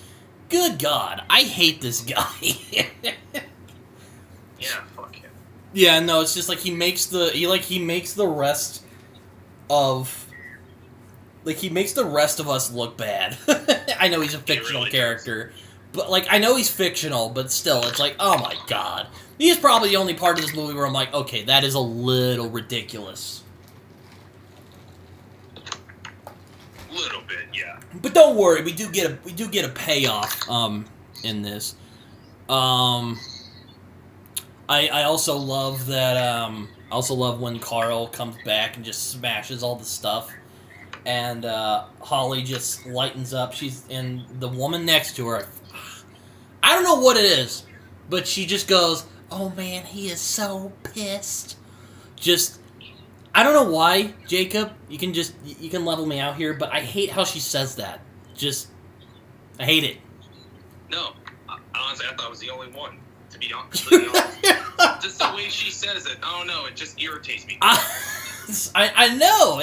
S1: good God, I hate this guy.
S2: Yeah, fuck him.
S1: Yeah, no, it's just he makes the rest of us look bad. I know he's a fictional character, but I know he's fictional, but still, it's oh my God. He's probably the only part of this movie where I'm okay, that is a little ridiculous.
S2: Little bit, yeah.
S1: But don't worry, we do get a payoff in this. I also love that I also love when Carl comes back and just smashes all the stuff, and Holly just lightens up. And the woman next to her, I don't know what it is, but she just goes, "Oh man, he is so pissed." Just, I don't know why, Jacob. You can level me out here, but I hate how she says that. I hate it.
S2: No, honestly, I thought I was the only one. To be honest, just the way she says it. I don't know. It just irritates me.
S1: I know.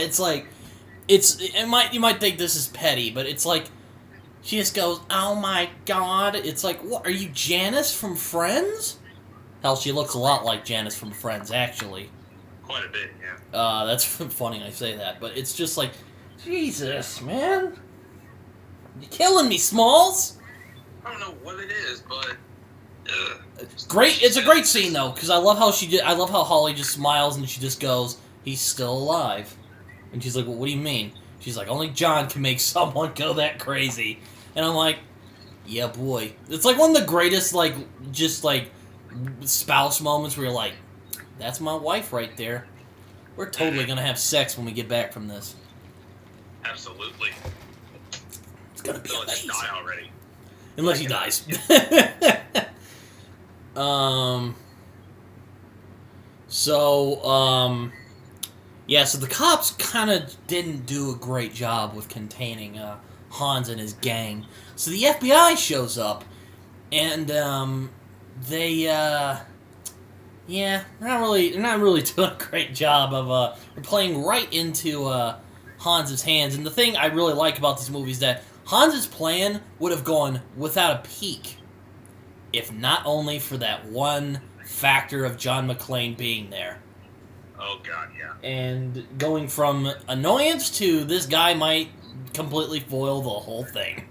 S1: You might think this is petty, but it's she just goes, "Oh my God!" It's what? Are you Janice from Friends? Hell, she looks a lot like Janice from Friends, actually.
S2: Quite a bit, yeah.
S1: That's funny I say that, but it's just Jesus, man. You're killing me, Smalls.
S2: I don't know what it is, but
S1: great. It's a great scene though, because I love how Holly just smiles and she just goes, "He's still alive," and she's like, "Well, what do you mean?" She's like, "Only John can make someone go that crazy," and I'm like, "Yeah, boy." It's one of the greatest spouse moments where you're that's my wife right there. We're totally gonna have sex when we get back from this.
S2: Absolutely.
S1: It's gonna be amazing.
S2: Let's die already.
S1: Unless he dies. So the cops kind of didn't do a great job with containing Hans and his gang. So the FBI shows up, and they're not really doing a great job of they're playing right into Hans's hands. And the thing I really like about this movie is that Hans's plan would have gone without a peek, if not only for that one factor of John McClane being there.
S2: Oh God, yeah.
S1: And going from annoyance to this guy might completely foil the whole thing.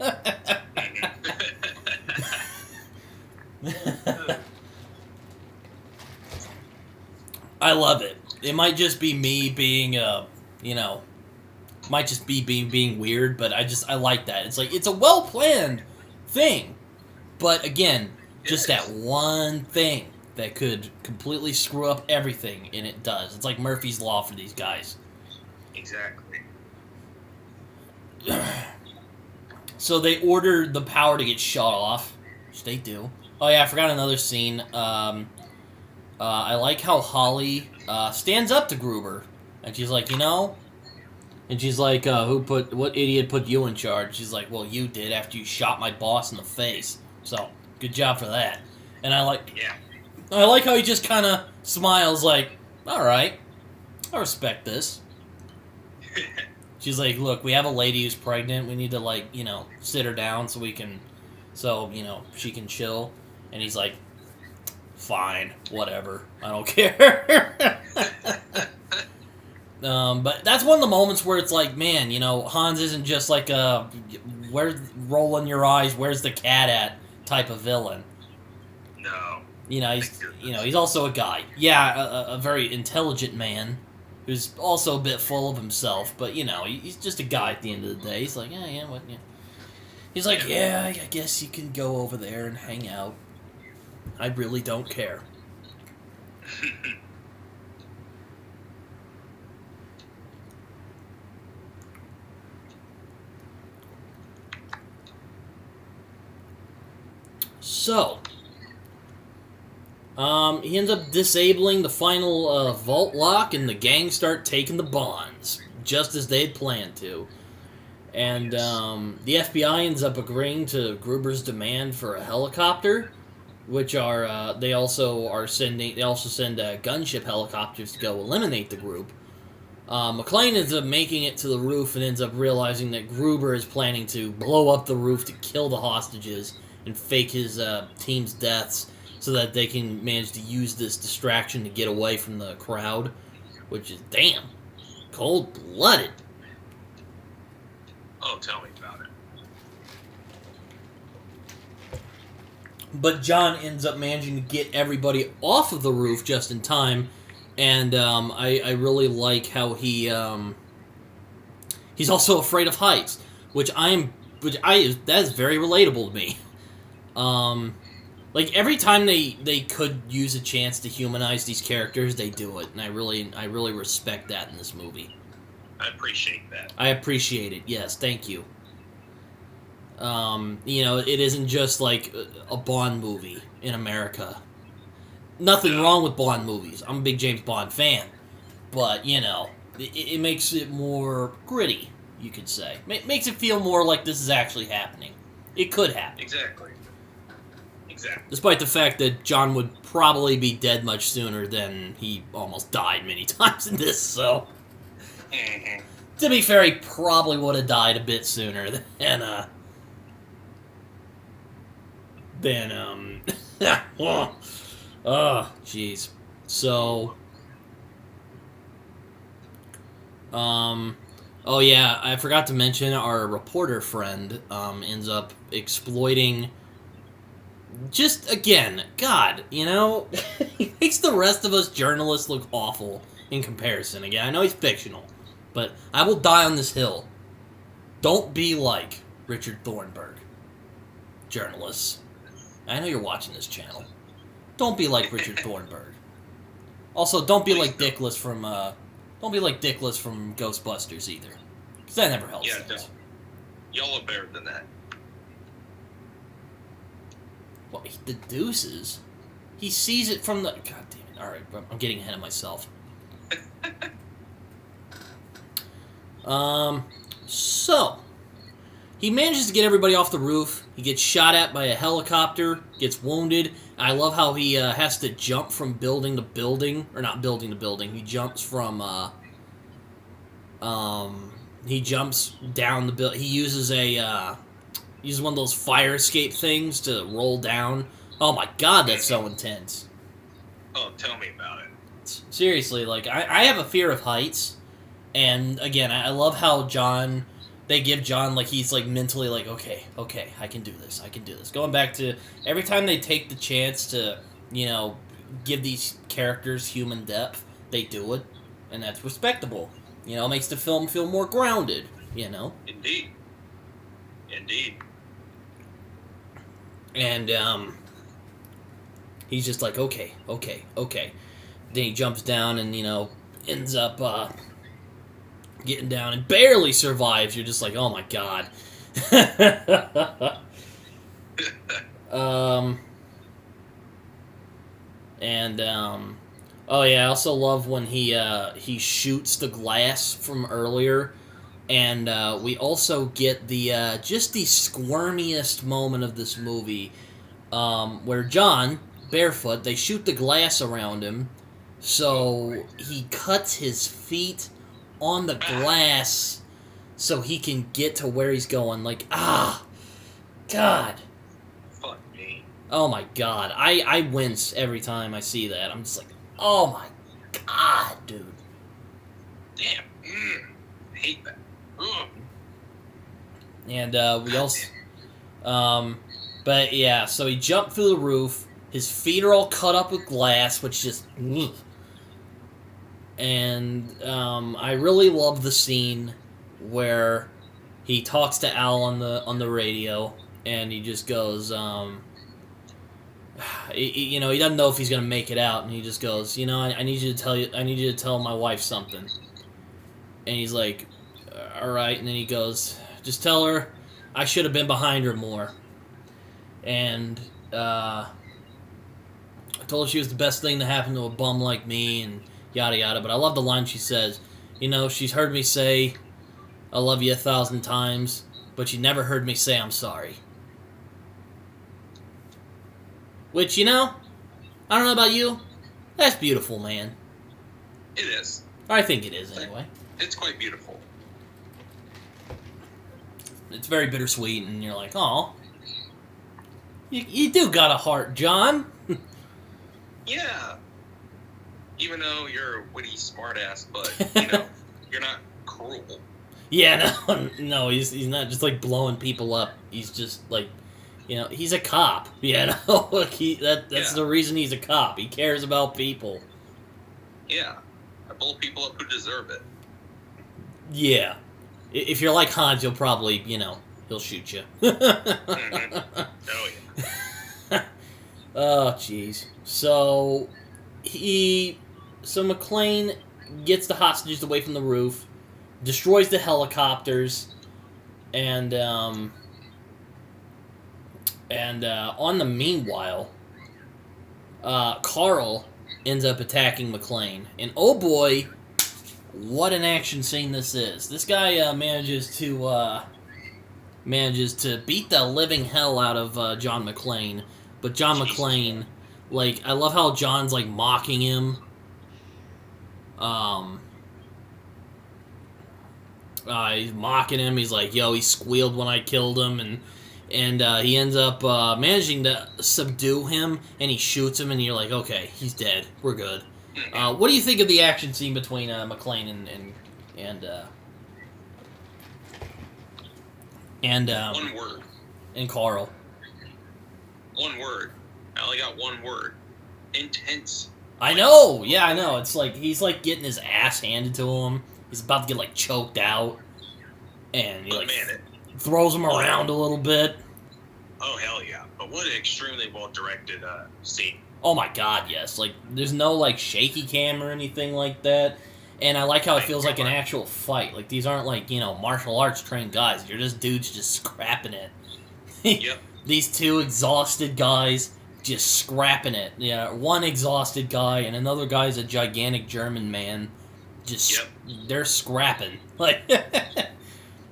S1: I love it. It might just be me being, might just be being weird, but I like that. It's a well-planned thing. But again, just that one thing that could completely screw up everything, and it does. It's like Murphy's Law for these guys.
S2: Exactly.
S1: So they ordered the power to get shut off, which they do. Oh yeah, I forgot another scene. I like how Holly stands up to Gruber, and she's like, and she's like, what idiot put you in charge? She's like, well, you did after you shot my boss in the face. So, good job for that. And I like how he just kind of smiles like, all right, I respect this. She's like, look, we have a lady who's pregnant. We need to, sit her down so she can chill. And he's like, fine, whatever. I don't care. But that's one of the moments where it's like, man, Hans isn't just like a rolling your eyes, where's the cat at type of villain. he's also a guy. Yeah, a very intelligent man who's also a bit full of himself, but he's just a guy at the end of the day. He's like, what? Yeah. He's like, I guess you can go over there and hang out. I really don't care. So, he ends up disabling the final vault lock, and the gang start taking the bonds, just as they had planned to. And the FBI ends up agreeing to Gruber's demand for a helicopter, which they also send gunship helicopters to go eliminate the group. McClane ends up making it to the roof and ends up realizing that Gruber is planning to blow up the roof to kill the hostages and fake his team's deaths so that they can manage to use this distraction to get away from the crowd, which is, damn, cold-blooded.
S2: Oh, tell me about it.
S1: But John ends up managing to get everybody off of the roof just in time, and I really like how he's also afraid of heights, that is very relatable to me. Like every time they could use a chance to humanize these characters, they do it, and I really respect that in this movie.
S2: I appreciate that.
S1: I appreciate it. Yes, thank you. It isn't just like a Bond movie in America. Nothing wrong with Bond movies. I'm a big James Bond fan, but it makes it more gritty. You could say makes it feel more like this is actually happening. It could happen.
S2: Exactly.
S1: Despite the fact that John would probably be dead much sooner than he almost died many times in this, so.
S2: Mm-hmm.
S1: To be fair, he probably would have died a bit sooner than oh, jeez. So, oh yeah, I forgot to mention our reporter friend, ends up exploiting, just, again, God, he makes the rest of us journalists look awful in comparison. Again, I know he's fictional, but I will die on this hill. Don't be like Richard Thornburg, journalists. I know you're watching this channel. Don't be like Richard Thornburg. Also, don't be like Dickless from Ghostbusters either, because that never helps.
S2: Yeah, don't. Y'all are better than that.
S1: Well, he deduces. He sees it from the. God damn it! All right, I'm getting ahead of myself. So he manages to get everybody off the roof. He gets shot at by a helicopter, gets wounded. I love how he has to jump from building to building, or not building to building. He jumps from he jumps down the building. He uses uses one of those fire escape things to roll down. Oh my God, that's so intense.
S2: Oh, tell me about it.
S1: Seriously, like, I have a fear of heights, and again, I love how they give John, like, he's, like, mentally, like, okay, I can do this. Going back to, every time they take the chance to, give these characters human depth, they do it, and that's respectable. It makes the film feel more grounded,
S2: Indeed.
S1: And, he's just like, okay. Then he jumps down and, ends up, getting down and barely survives. You're just like, oh my God. Oh yeah, I also love when he shoots the glass from earlier. And we also get the just the squirmiest moment of this movie, where John, barefoot, they shoot the glass around him, so he cuts his feet on the glass so he can get to where he's going. Like, God.
S2: Fuck me.
S1: Oh my God. I wince every time I see that. I'm just like, oh my God, dude.
S2: Damn. I hate that.
S1: And we also, but yeah, so he jumped through the roof, His feet are all cut up with glass, which just... And I really love the scene where he talks to Al on the radio, and he just goes, he doesn't know if he's gonna make it out, and he just goes, I need you to tell my wife something. And he's like, all right, and then he goes, just tell her I should have been behind her more. And I told her she was the best thing to happen to a bum like me, and yada yada. But I love the line she says, she's heard me say I love you 1,000 times, but she never heard me say I'm sorry. Which, I don't know about you, that's beautiful, man.
S2: It is.
S1: I think it is, anyway.
S2: It's quite beautiful.
S1: It's very bittersweet, and you're like, oh, you do got a heart, John.
S2: Yeah. Even though you're a witty smartass, but, you're not cruel.
S1: Yeah, no, he's not just, like, blowing people up. He's just, like, he's a cop. That's the reason he's a cop. He cares about people.
S2: Yeah. I blow people up who deserve it.
S1: Yeah. If you're like Hans, you'll probably, he'll shoot you.
S2: Mm-hmm. Oh, yeah.
S1: Oh, jeez. So McClane gets the hostages away from the roof, destroys the helicopters, and on the meanwhile, Carl ends up attacking McClane. And oh boy, what an action scene this is. This guy manages to beat the living hell out of John McClane. But John McClane, like, I love how John's, like, mocking him. He's mocking him. He's like, yo, he squealed when I killed him. And he ends up managing to subdue him, and he shoots him, and you're like, okay, he's dead. We're good. What do you think of the action scene between McClane and
S2: one word.
S1: And Carl?
S2: One word. I only got one word. Intense.
S1: I know. Yeah, I know. It's like he's like getting his ass handed to him. He's about to get like choked out, and he throws him around a little bit.
S2: Oh hell yeah! But what an extremely well directed scene.
S1: Oh my god, yes. Like there's no like shaky cam or anything like that. And I like how it feels like an actual fight. Like these aren't like, martial arts trained guys. You're just dudes just scrapping it.
S2: Yep.
S1: These two exhausted guys just scrapping it. Yeah, one exhausted guy and another guy's a gigantic German man. They're scrapping. Like,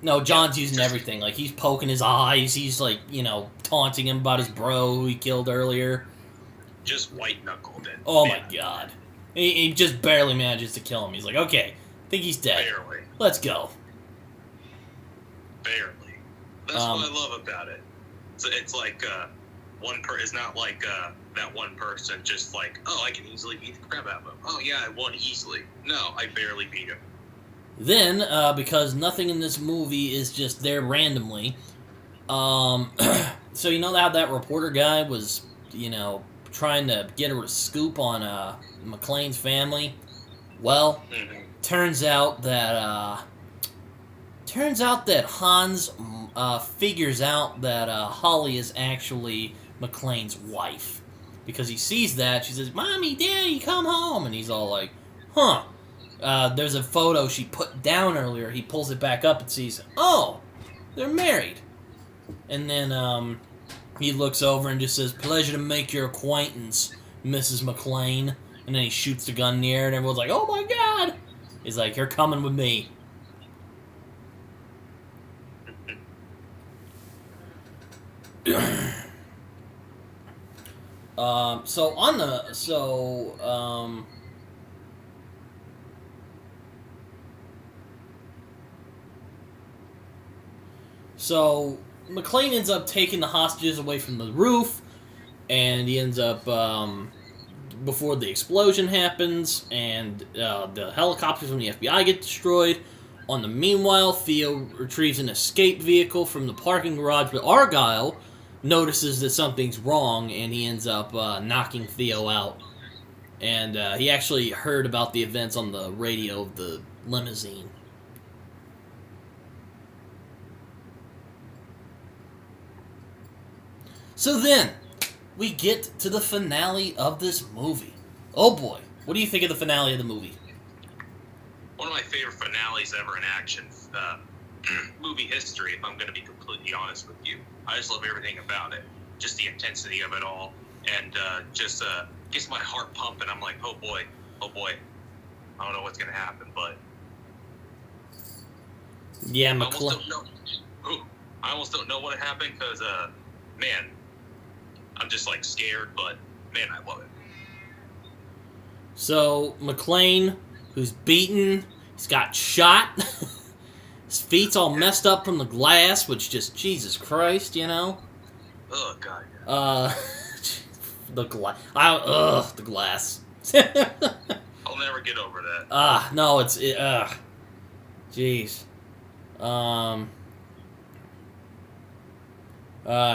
S1: no, John's using everything. Like, he's poking his eyes. He's, like, taunting him about his bro who he killed earlier.
S2: Just white-knuckled it.
S1: Oh, my God. He just barely manages to kill him. He's like, okay, I think he's dead.
S2: Barely.
S1: Let's go.
S2: Barely. That's what I love about it. It's like, it's not like that one person just like, oh, I can easily beat the crap out of him. Oh, yeah, I won easily. No, I barely beat him.
S1: Then, because nothing in this movie is just there randomly, so how that reporter guy was, trying to get a scoop on McClane's family? Well, turns out that Hans figures out that Holly is actually McClane's wife. Because he sees that, she says, Mommy, Daddy, come home! And he's all like, huh. There's a photo she put down earlier. He pulls it back up and sees, oh, they're married. And then he looks over and just says, pleasure to make your acquaintance, Mrs. McClane. And then he shoots the gun in the air, and everyone's like, oh my God! He's like, you're coming with me. So McClane ends up taking the hostages away from the roof, and he ends up, before the explosion happens, and the helicopters from the FBI get destroyed. Meanwhile, Theo retrieves an escape vehicle from the parking garage, but Argyle notices that something's wrong, and he ends up knocking Theo out. And he actually heard about the events on the radio of the limousine. So then, we get to the finale of this movie. Oh boy, what do you think of the finale of the movie?
S2: One of my favorite finales ever in action movie history, if I'm going to be completely honest with you. I just love everything about it. Just the intensity of it all. And just gets my heart pumping. I'm like, oh boy. I don't know what's going to happen, but...
S1: Yeah,
S2: I almost don't know what happened because, man, I'm just, like, scared, but, man, I love it.
S1: So, McClane, who's beaten, he's got shot. His feet's all messed up from the glass, which just, Jesus Christ, you know?
S2: Oh, God.
S1: The glass. The glass.
S2: I'll never get over that.
S1: No, jeez.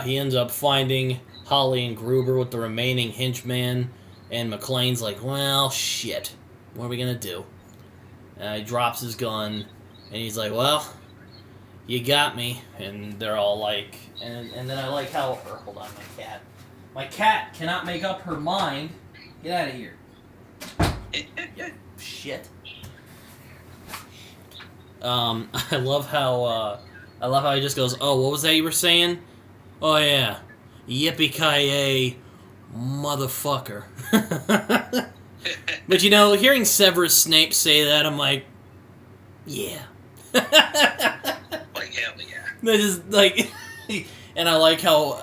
S1: He ends up finding Holly and Gruber with the remaining henchman, and McClane's like, well, shit. What are we gonna do? He drops his gun, and he's like, well, you got me. And they're all like, and then I like how, hold on, my cat cannot make up her mind. Get out of here. Shit. I love how he just goes, oh, what was that you were saying? Oh yeah, yippee-ki-yay, motherfucker. But you know, hearing Severus Snape say that, I'm like, yeah.
S2: Like hell yeah.
S1: That is like, and I like how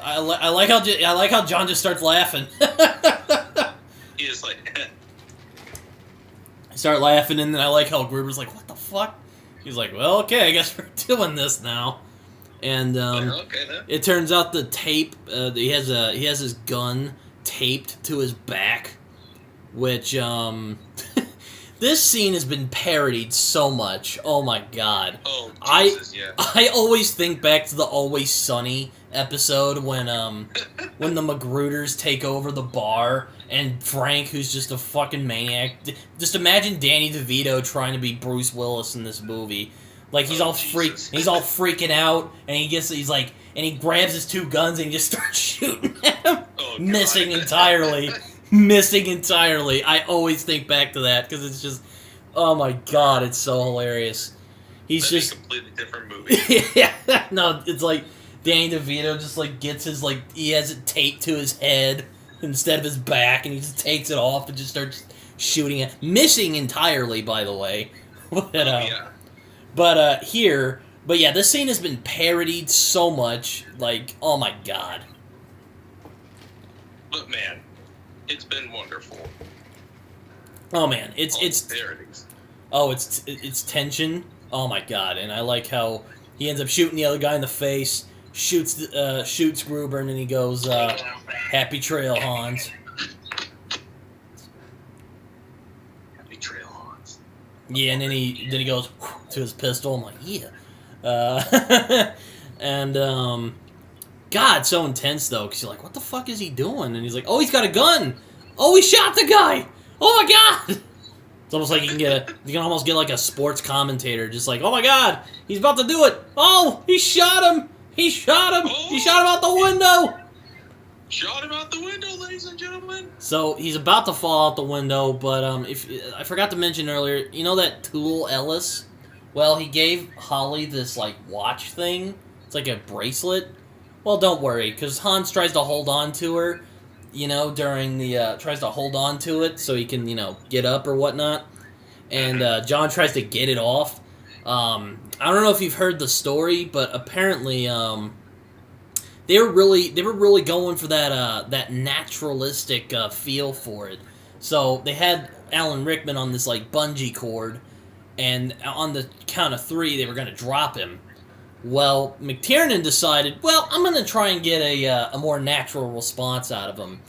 S1: John just starts laughing.
S2: He is like,
S1: I start laughing, and then I like how Gruber's like, what the fuck? He's like, well, okay, I guess we're doing this now. And
S2: okay, then.
S1: It turns out the tape, he has his gun taped to his back, which this scene has been parodied so much. Oh my god.
S2: Oh, Jesus, yeah.
S1: I always think back to the Always Sunny episode when the Magruders take over the bar, and Frank, who's just a fucking maniac. Just imagine Danny DeVito trying to be Bruce Willis in this movie. Like he's all freaking out, and he's like, and he grabs his two guns and he just starts shooting at him, missing entirely. I always think back to that because it's just, oh my god, it's so hilarious.
S2: That's just a completely different movie.
S1: Yeah, no, it's like Danny DeVito just like gets his he has it taped to his head instead of his back, and he just takes it off and just starts shooting it, missing entirely, by the way. But,
S2: yeah.
S1: But yeah, this scene has been parodied so much, like, oh my god.
S2: But man, it's been wonderful.
S1: Oh man, it's
S2: parodies.
S1: Oh, it's tension. Oh my god, and I like how he ends up shooting the other guy in the face, shoots Gruber, and then he goes, "Happy trail, Hans."
S2: Happy trail, Hans.
S1: Yeah, and then he goes to his pistol. I'm like, yeah. And God, it's so intense though, because you're like, what the fuck is he doing? And he's like, oh, he's got a gun. Oh, he shot the guy. Oh my god. It's almost like you can almost get like a sports commentator, just like, oh my god, he's about to do it. Oh, he shot him. He shot him.
S2: Oh.
S1: He shot him out the window.
S2: Shot him out the window, ladies and gentlemen.
S1: So he's about to fall out the window, but if I forgot to mention earlier, you know that Tool Ellis? Well, he gave Holly this like watch thing. It's like a bracelet. Well, don't worry, because Hans tries to hold on to her, during the tries to hold on to it so he can get up or whatnot, and John tries to get it off. I don't know if you've heard the story, but apparently they were really going for that naturalistic feel for it. So they had Alan Rickman on this like bungee cord, and on the count of 3 they were going to drop him. Well, McTiernan decided, I'm going to try and get a more natural response out of him.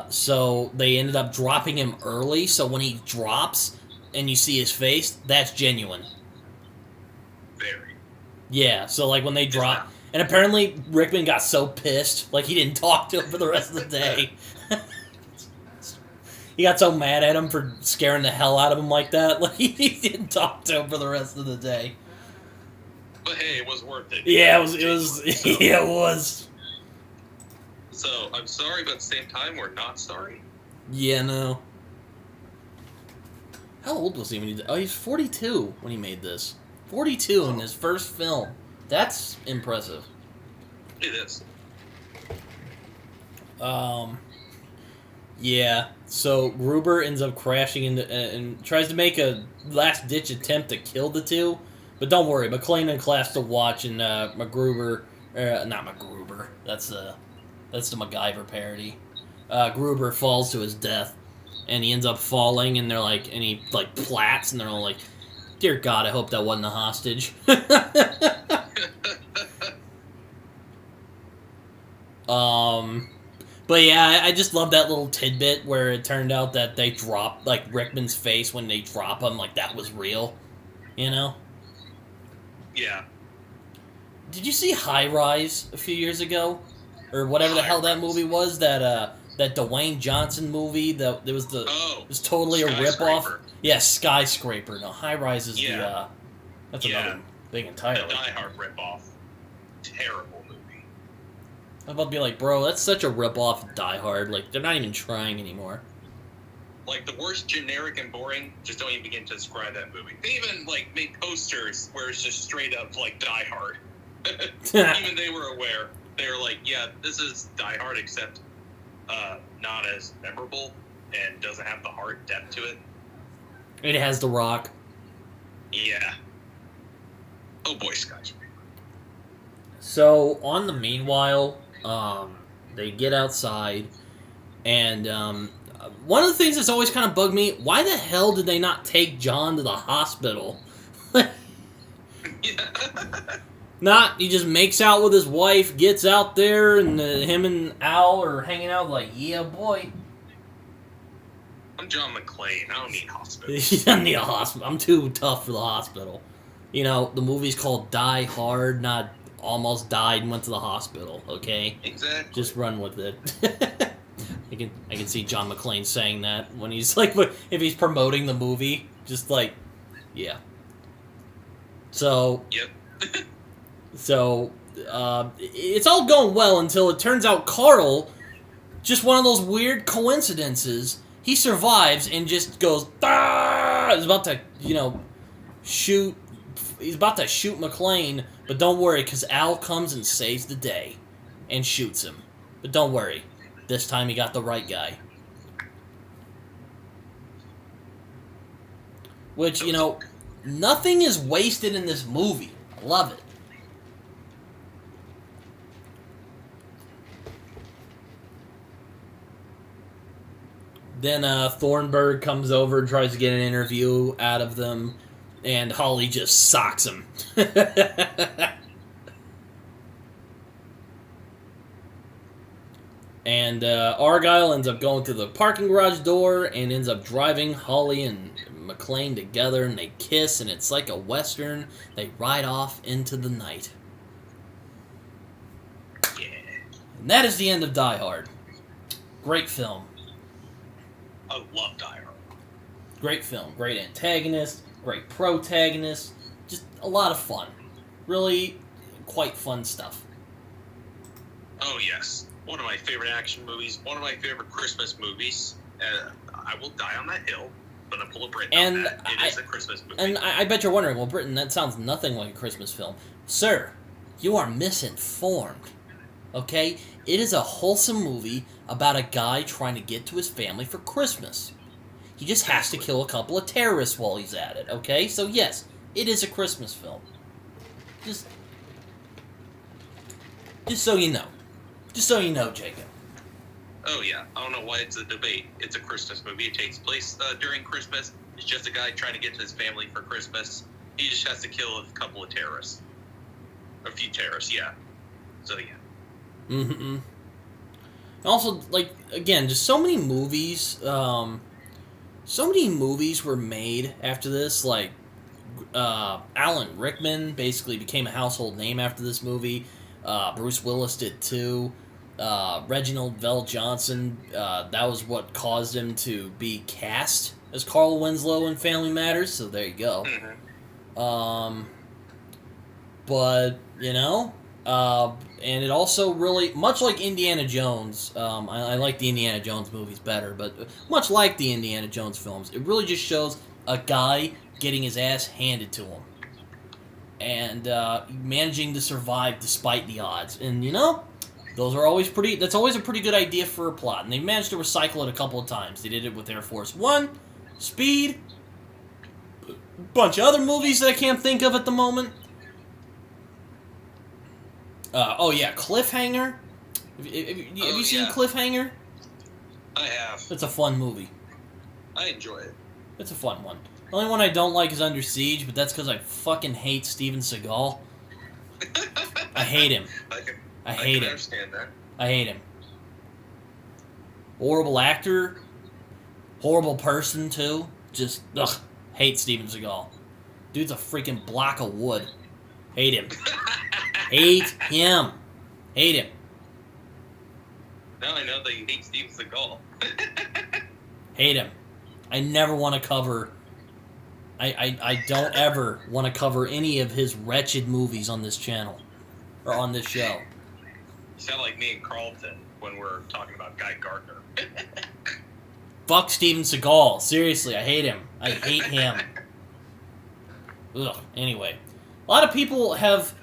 S1: So they ended up dropping him early, so when he drops and you see his face, that's genuine.
S2: Very.
S1: Yeah, so like when they drop, And apparently Rickman got so pissed, like he didn't talk to him for the rest of the day. He got so mad at him for scaring the hell out of him like that, like he didn't talk to him for the rest of the day.
S2: But hey, it was worth it.
S1: Yeah, it was.
S2: So, I'm sorry, but at the same time, we're not sorry.
S1: Yeah, no. How old was he when he did? Oh, he's 42 when he made this. 42 in his first film. That's impressive.
S2: It is.
S1: Yeah. So Gruber ends up crashing into and tries to make a last-ditch attempt to kill the two. But don't worry, McClane and Class to watch, and not MacGruber. That's the MacGyver parody. Gruber falls to his death, and he ends up falling, and he plats, and they're all like, "Dear God, I hope that wasn't a hostage." But yeah, I just love that little tidbit where it turned out that they dropped Rickman's face when they drop him, that was real, you know?
S2: Yeah.
S1: Did you see High Rise a few years ago, or whatever the hell that movie was? That Dwayne Johnson movie it was totally a ripoff. Yeah, Skyscraper. No, High Rise is that's another thing entirely.
S2: The Die Hard ripoff. Terrible movie.
S1: I'm about to be like, bro, that's such a ripoff of Die Hard. They're not even trying anymore.
S2: The worst generic and boring, just don't even begin to describe that movie. They even, make posters where it's just straight up, Die Hard. Even they were aware. They were like, yeah, this is Die Hard, except not as memorable and doesn't have the heart depth to it.
S1: It has The Rock.
S2: Yeah. Oh boy, Skyscraper.
S1: So, on the meanwhile, they get outside, and one of the things that's always kind of bugged me, why the hell did they not take John to the hospital? He just makes out with his wife, gets out there, and him and Al are hanging out yeah, boy.
S2: I'm John McClane. I don't need hospital.
S1: He doesn't need a hospital. I'm too tough for the hospital. The movie's called Die Hard, not Almost Died and Went to the Hospital, okay?
S2: Exactly.
S1: Just run with it. I can see John McClane saying that when he's if he's promoting the movie, just yeah. So.
S2: Yep.
S1: So, it's all going well until it turns out Carl, just one of those weird coincidences, he survives and just goes, ah! He's about to, shoot McClane, but don't worry, because Al comes and saves the day and shoots him. But don't worry, this time he got the right guy. Which, nothing is wasted in this movie. I love it. Then Thornburg comes over and tries to get an interview out of them, and Holly just socks him. And Argyle ends up going through the parking garage door and ends up driving Holly and McClane together, and they kiss, and it's like a Western. They ride off into the night.
S2: Yeah.
S1: And that is the end of Die Hard. Great film.
S2: I love Die Hard.
S1: Great film. Great antagonist. Great protagonist. Just a lot of fun. Really quite fun stuff.
S2: Oh, yes. One of my favorite action movies. One of my favorite Christmas movies. I will die on that hill. I'm going to pull a Brit on that. It is a Christmas movie.
S1: And I bet you're wondering, well, Britton, that sounds nothing like a Christmas film. Sir, you are misinformed. Okay? It is a wholesome movie about a guy trying to get to his family for Christmas. He just has to kill a couple of terrorists while he's at it, okay? So yes, it is a Christmas film. Just so you know. Just so you know, Jacob.
S2: Oh yeah, I don't know why it's a debate. It's a Christmas movie. It takes place during Christmas. It's just a guy trying to get to his family for Christmas. He just has to kill a couple of terrorists. A few terrorists, yeah. So yeah.
S1: Mm-hmm. Also, again, just so many movies, were made after this, Alan Rickman basically became a household name after this movie. Bruce Willis did too. Reginald VelJohnson, that was what caused him to be cast as Carl Winslow in Family Matters, so there you go. But, and it also really, much like Indiana Jones, I like the Indiana Jones movies better, but much like the Indiana Jones films, it really just shows a guy getting his ass handed to him. And managing to survive despite the odds. And, that's always a pretty good idea for a plot. And they managed to recycle it a couple of times. They did it with Air Force One, Speed, a bunch of other movies that I can't think of at the moment. Cliffhanger. Have you seen Cliffhanger?
S2: I have.
S1: It's a fun movie.
S2: I enjoy it.
S1: It's a fun one. The only one I don't like is Under Siege, but that's because I fucking hate Steven Seagal. I hate him. I hate him.
S2: I understand that.
S1: I hate him. Horrible actor. Horrible person, too. Just, hate Steven Seagal. Dude's a freaking block of wood. Hate him. Hate him. Hate him.
S2: Now I know that you hate Steven Seagal.
S1: Hate him. I never want to cover... I don't ever want to cover any of his wretched movies on this channel. Or on this show.
S2: You sound like me and Carlton when we're talking about Guy Gardner.
S1: Fuck Steven Seagal. Seriously, I hate him. I hate him. Ugh. Anyway. A lot of people have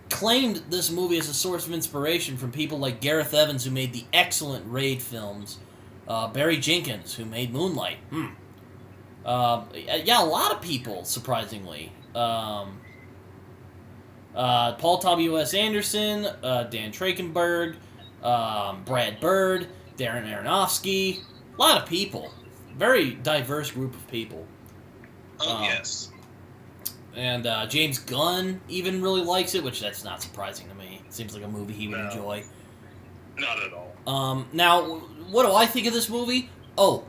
S1: claimed this movie as a source of inspiration from people like Gareth Evans, who made the excellent Raid films. Barry Jenkins, who made Moonlight. A lot of people, surprisingly. Paul W.S. Anderson, Dan Trachtenberg, Brad Bird, Darren Aronofsky. A lot of people. Very diverse group of people.
S2: Yes.
S1: And James Gunn even really likes it, which that's not surprising to me. It seems like a movie he would enjoy.
S2: Not at all.
S1: Now, what do I think of this movie? Oh,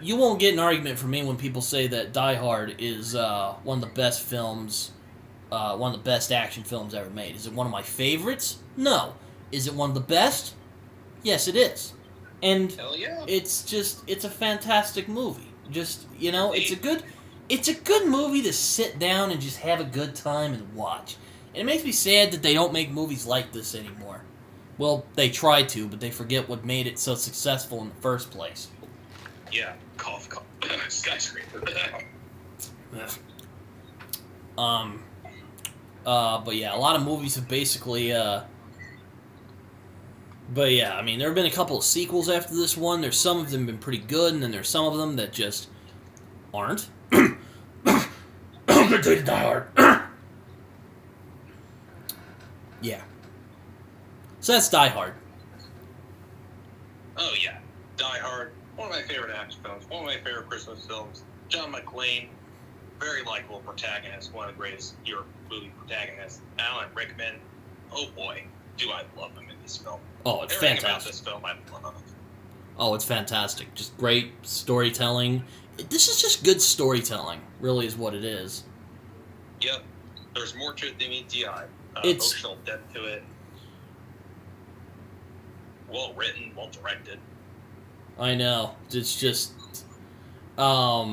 S1: you won't get an argument from me when people say that Die Hard is one of the best films, one of the best action films ever made. Is it one of my favorites? No. Is it one of the best? Yes, it is. And
S2: hell yeah.
S1: It's a fantastic movie. Just, it's a good movie to sit down and just have a good time and watch. And it makes me sad that they don't make movies like this anymore. Well, they try to, but they forget what made it so successful in the first place.
S2: Yeah, cough. Skyscraper.
S1: But yeah, a lot of movies have basically, but yeah, I mean, there have been a couple of sequels after this one. There's some of them been pretty good, and then there's some of them that just aren't. Good day to Die Hard. Yeah. So that's Die Hard.
S2: Oh yeah, Die Hard. One of my favorite action films. One of my favorite Christmas films. John McClane, very likable protagonist. One of the greatest Europe movie protagonists. Alan Rickman. Oh boy, do I love him in this film.
S1: Oh, it's
S2: Everything
S1: fantastic.
S2: About this film, I love.
S1: Oh, it's fantastic. Just great storytelling. This is just good storytelling, really is what it is.
S2: Yep. There's more to it than meets the eye.
S1: It's
S2: emotional depth to it. Well written, well directed.
S1: I know. It's just I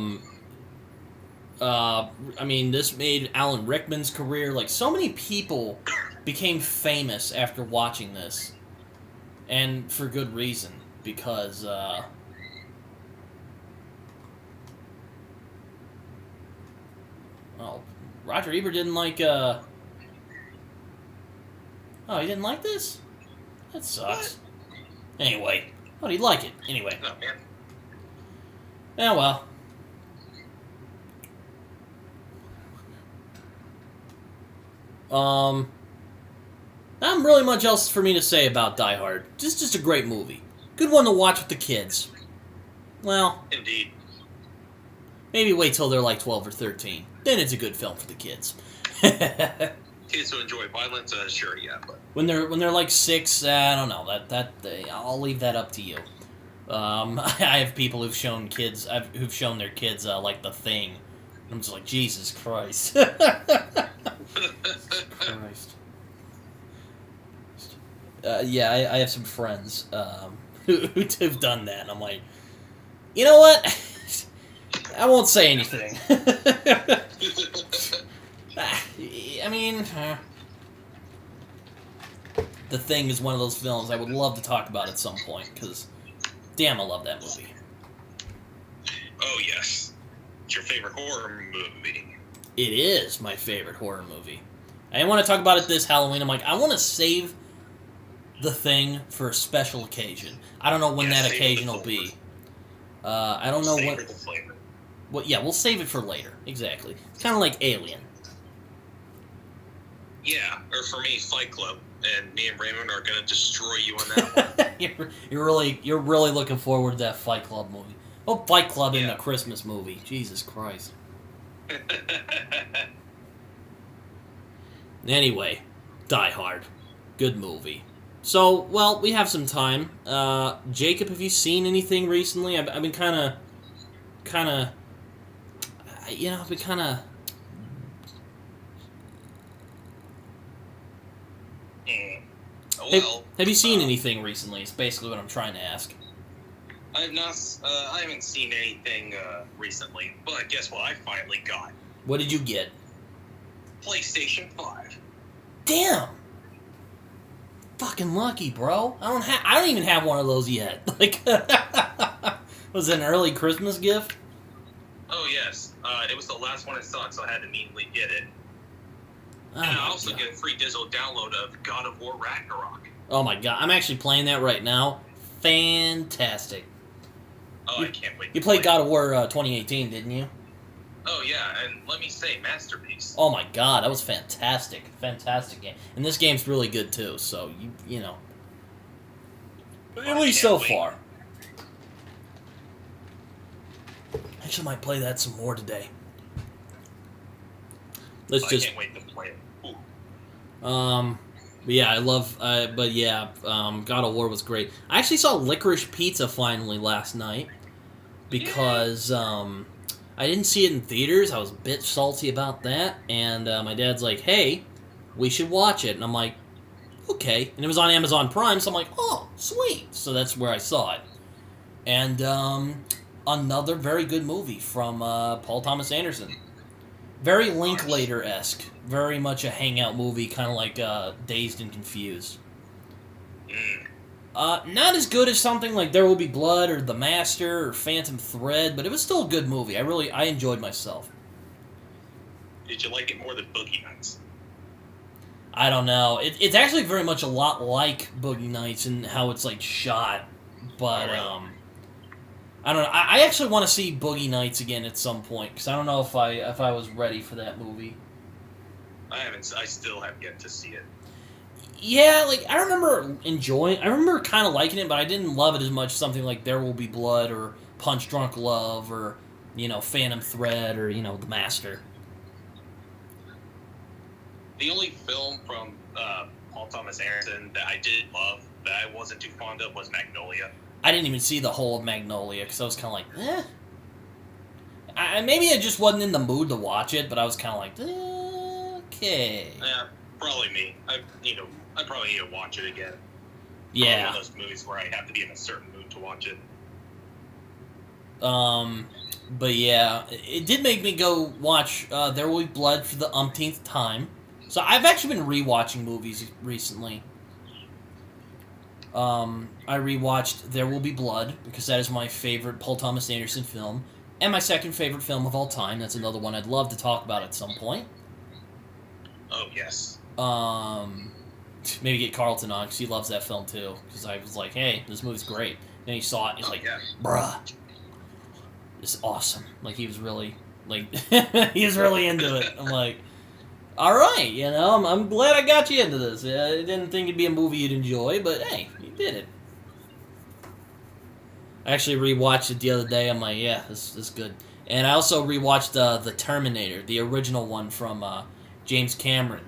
S1: mean, this made Alan Rickman's career. Like, so many people became famous after watching this. And for good reason. Because, Roger Ebert didn't like, oh, he didn't like this? That sucks. What? Anyway. Oh, he'd like it. Anyway.
S2: No, man.
S1: Yeah, well. Not really much else for me to say about Die Hard. Just a great movie. Good one to watch with the kids. Well,
S2: indeed.
S1: Maybe wait till they're like 12 or 13. Then it's a good film for the kids.
S2: Kids who enjoy violence, sure, yeah, but
S1: when they're like 6, I don't know. I'll leave that up to you. I have people who've shown their kids like The Thing. I'm just like, Jesus Christ. Christ. Yeah, I have some friends who've done that, and I'm like, you know what? I won't say anything. I mean, The Thing is one of those films I would love to talk about at some point, because, damn, I love that movie.
S2: Oh, yes. It's your favorite horror movie.
S1: It is my favorite horror movie. I didn't want to talk about it this Halloween. I'm like, I want to save The Thing for a special occasion. I don't know when that occasion will be. I don't know when.
S2: The flavor.
S1: Well, yeah, we'll save it for later. Exactly. It's kind of like Alien.
S2: Yeah, or for me, Fight Club, and me and Raymond are gonna destroy you on that one.
S1: you're really looking forward to that Fight Club movie. Oh, Fight Club in a Christmas movie. Jesus Christ. Anyway, Die Hard. Good movie. So, well, we have some time. Jacob, have you seen anything recently? I've been kind of, I've been kind of.
S2: Well,
S1: have you seen anything recently? It's basically what I'm trying to ask.
S2: I have not. I haven't seen anything recently, but guess what? I finally got.
S1: What did you get?
S2: PlayStation 5.
S1: Damn. Fucking lucky, bro. I don't even have one of those yet. Like, was it an early Christmas gift?
S2: Oh yes, it was the last one I saw, so I had to immediately get it.
S1: Oh,
S2: and I also get a free digital download of God of War Ragnarok.
S1: Oh my god, I'm actually playing that right now. Fantastic.
S2: Oh, I can't wait.
S1: You played God of War 2018, didn't you?
S2: Oh yeah, and let me say, masterpiece.
S1: Oh my god, that was fantastic. Fantastic game. And this game's really good too, so you know. At least so far. Actually might play that some more today.
S2: I can't wait to play it. Ooh.
S1: But yeah, I love, God of War was great. I actually saw Licorice Pizza finally last night, because, I didn't see it in theaters. I was a bit salty about that, and my dad's like, hey, we should watch it, and I'm like, okay, and it was on Amazon Prime, so I'm like, oh, sweet, so that's where I saw it. And, another very good movie from, Paul Thomas Anderson. Very Linklater-esque. Very much a hangout movie, kind of like Dazed and Confused. Not as good as something like There Will Be Blood or The Master or Phantom Thread, but it was still a good movie. I enjoyed myself.
S2: Did you like it more than Boogie Nights?
S1: I don't know. It's actually very much a lot like Boogie Nights in how it's like shot, but I don't know. I actually want to see Boogie Nights again at some point, because I don't know if I was ready for that movie.
S2: I still have yet to see it.
S1: Yeah, like, I remember kind of liking it, but I didn't love it as much as something like There Will Be Blood or Punch Drunk Love or, Phantom Thread or, The Master.
S2: The only film from Paul Thomas Anderson that I did love, that I wasn't too fond of, was Magnolia.
S1: I didn't even see the whole of Magnolia, because I was kind of like, eh. Maybe I just wasn't in the mood to watch it, but I was kind of like, okay.
S2: Yeah, probably me. I probably need to watch it again.
S1: Yeah.
S2: One of those movies where I have to be in a certain mood to watch it.
S1: But yeah, it did make me go watch There Will Be Blood for the umpteenth time. So I've actually been rewatching movies recently. I rewatched There Will Be Blood, because that is my favorite Paul Thomas Anderson film, and my second favorite film of all time. That's another one I'd love to talk about at some point.
S2: Oh, yes.
S1: Maybe get Carlton on, because he loves that film too, because I was like, hey, this movie's great. And he saw it, and he's like, bruh, it's awesome. Like, he was really, he was really into it. I'm like, alright, I'm glad I got you into this. I didn't think it'd be a movie you'd enjoy, but hey, you did it. I actually rewatched it the other day. I'm like, yeah, this is good. And I also rewatched The Terminator, the original one from James Cameron,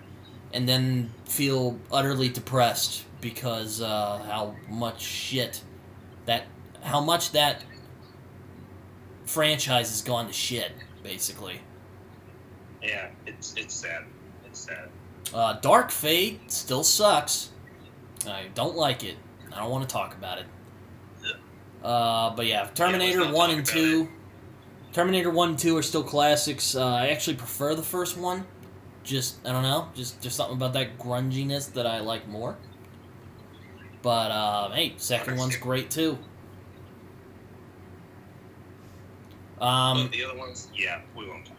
S1: and then feel utterly depressed because how much that franchise has gone to shit, basically.
S2: Yeah, it's sad. It's sad.
S1: Dark Fate still sucks. I don't like it. I don't want to talk about it.
S2: Yeah.
S1: But yeah, Terminator 1 and 2. Terminator 1 and 2 are still classics. I actually prefer the first one. Just, I don't know, just something about that grunginess that I like more. But, hey, second one's great, too.
S2: But the other ones, yeah, we won't talk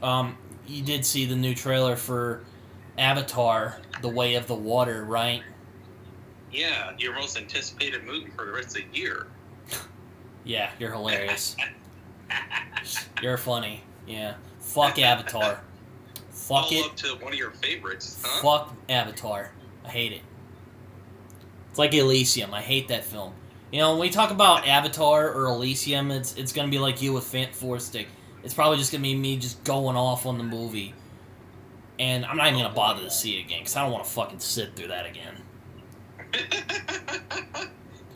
S2: about it.
S1: You did see the new trailer for Avatar, The Way of the Water, right?
S2: Yeah, your most anticipated movie for the rest of the year.
S1: Yeah, you're hilarious. You're funny. Yeah. Fuck Avatar. Fuck it.
S2: Up to one of your favorites, huh?
S1: Fuck Avatar. I hate it. It's like Elysium. I hate that film. You know, when we talk about Avatar or Elysium, it's gonna be like you with Force Stick. It's probably just gonna be me just going off on the movie. And I'm not even gonna bother to see it again, because I don't want to fucking sit through that again.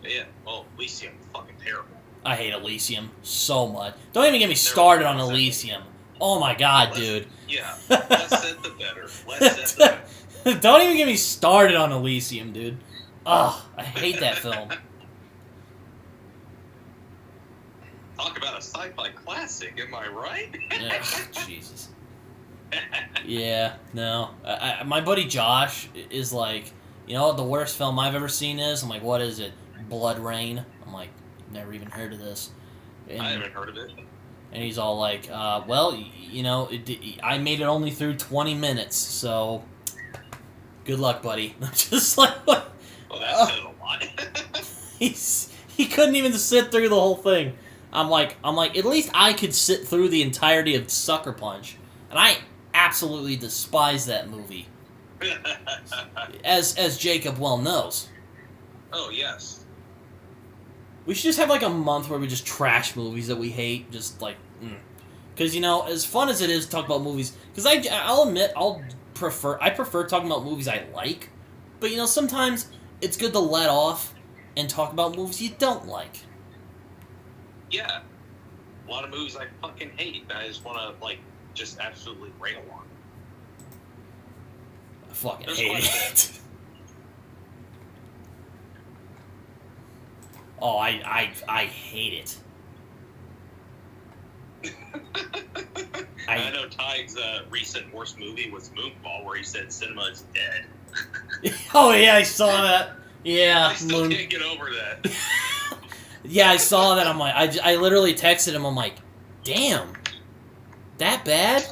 S2: Yeah, well, Elysium fucking terrible.
S1: I hate Elysium so much. Don't even get me started on Elysium. Oh my god, dude.
S2: Yeah, less said the better. Less said the better.
S1: Don't even get me started on Elysium, dude. Ugh, I hate that film.
S2: Talk about a sci-fi classic, am I right?
S1: Ugh, Jesus. Yeah, no. My buddy Josh is like, you know what the worst film I've ever seen is? I'm like, what is it? Blood Rain. I'm like, never even heard of this. And,
S2: I haven't heard of it.
S1: And he's all like, well, you know, I made it only through 20 minutes, so good luck, buddy. I'm just like, what?
S2: Well, that says a lot.
S1: He couldn't even sit through the whole thing. I'm like, at least I could sit through the entirety of Sucker Punch, and I absolutely despise that movie, as Jacob well knows.
S2: Oh yes.
S1: We should just have like a month where we just trash movies that we hate, just like, because you know, as fun as it is to talk about movies, because I'll admit I prefer talking about movies I like, but you know, sometimes it's good to let off and talk about movies you don't like.
S2: Yeah, a lot of movies I fucking hate that I just want to like just absolutely rail on.
S1: I fucking hate it. Oh, I hate it.
S2: I know Ty's recent worst movie was Moonfall, where he said cinema is dead.
S1: Oh yeah, I saw that. Yeah,
S2: I still can't get over that.
S1: Yeah, I saw that. I'm like, I literally texted him. I'm like, damn, that bad?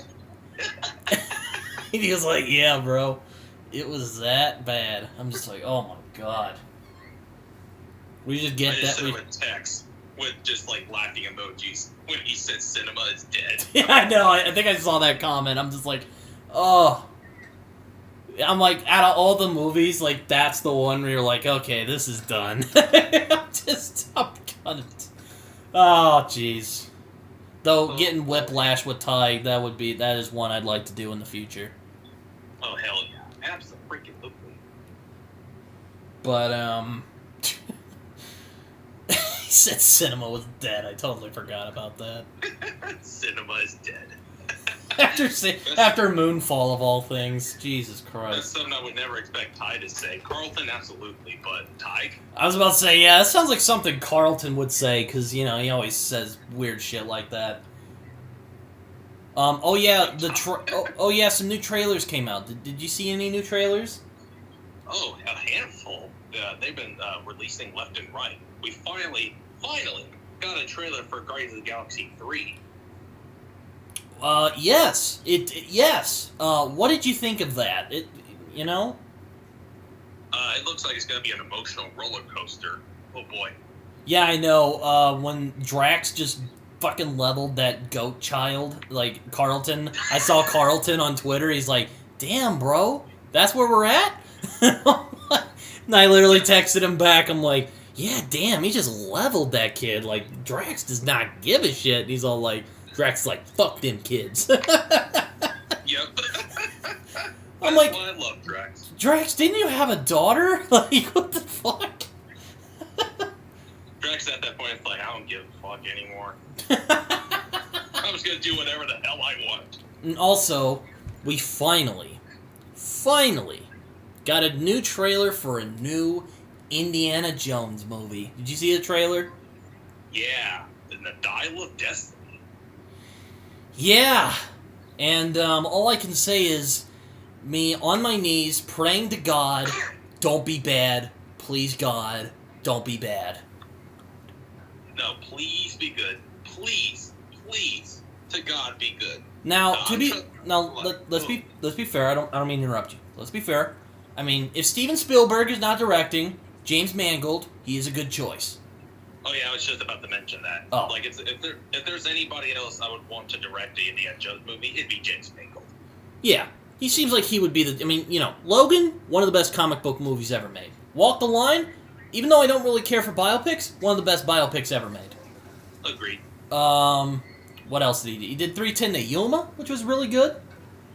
S1: He was like, yeah, bro, it was that bad. I'm just like, oh my god. We just get that.
S2: I just sent him a text with just like laughing emojis when he said cinema is dead.
S1: Yeah, I know. I think I saw that comment. I'm just like, oh. I'm like, out of all the movies, like, that's the one where you're like, okay, this is done. I'm gonna... Oh, jeez. Though, getting Whiplash with Ty, that is one I'd like to do in the future.
S2: Oh, hell yeah. Absolutely.
S1: But, he said cinema was dead. I totally forgot about that.
S2: Cinema is dead.
S1: After Moonfall of all things, Jesus Christ.
S2: That's something I would never expect Ty to say. Carlton, absolutely, but Ty?
S1: I was about to say, yeah, that sounds like something Carlton would say, because, you know, he always says weird shit like that. Oh yeah, some new trailers came out. Did you see any new trailers?
S2: Oh, a handful. They've been releasing left and right. We finally got a trailer for Guardians of the Galaxy 3.
S1: Yes. Yes. What did you think of that? You know?
S2: It looks like it's going to be an emotional roller coaster. Oh, boy.
S1: Yeah, I know. When Drax just fucking leveled that goat child, like, Carlton. I saw Carlton on Twitter. He's like, damn, bro. That's where we're at? And I literally texted him back. I'm like, yeah, damn, he just leveled that kid. Like, Drax does not give a shit. And he's all like... Drax is like, fuck them kids.
S2: Yep.
S1: I'm like,
S2: I love Drax.
S1: Drax, didn't you have a daughter? Like, what the fuck?
S2: Drax at that point is like, I don't give a fuck anymore. I'm just gonna do whatever the hell I want.
S1: And also, we finally got a new trailer for a new Indiana Jones movie. Did you see the trailer?
S2: Yeah, in the Dial of Destiny.
S1: Yeah, and all I can say is me on my knees praying to God, don't be bad. Please, God, don't be bad.
S2: No, please be good. Please, to God be good.
S1: Now, let's be fair. I don't mean to interrupt you. Let's be fair. I mean, if Steven Spielberg is not directing, James Mangold, he is a good choice.
S2: Oh yeah, I was just about to mention that.
S1: Oh.
S2: Like, if there's anybody else I would want to direct the Indiana Jones movie, it'd be James Mangold.
S1: Yeah, he seems like he would be the... I mean, Logan, one of the best comic book movies ever made. Walk the Line, even though I don't really care for biopics, one of the best biopics ever made.
S2: Agreed.
S1: What else did he do? He did 3:10 to Yuma, which was really good.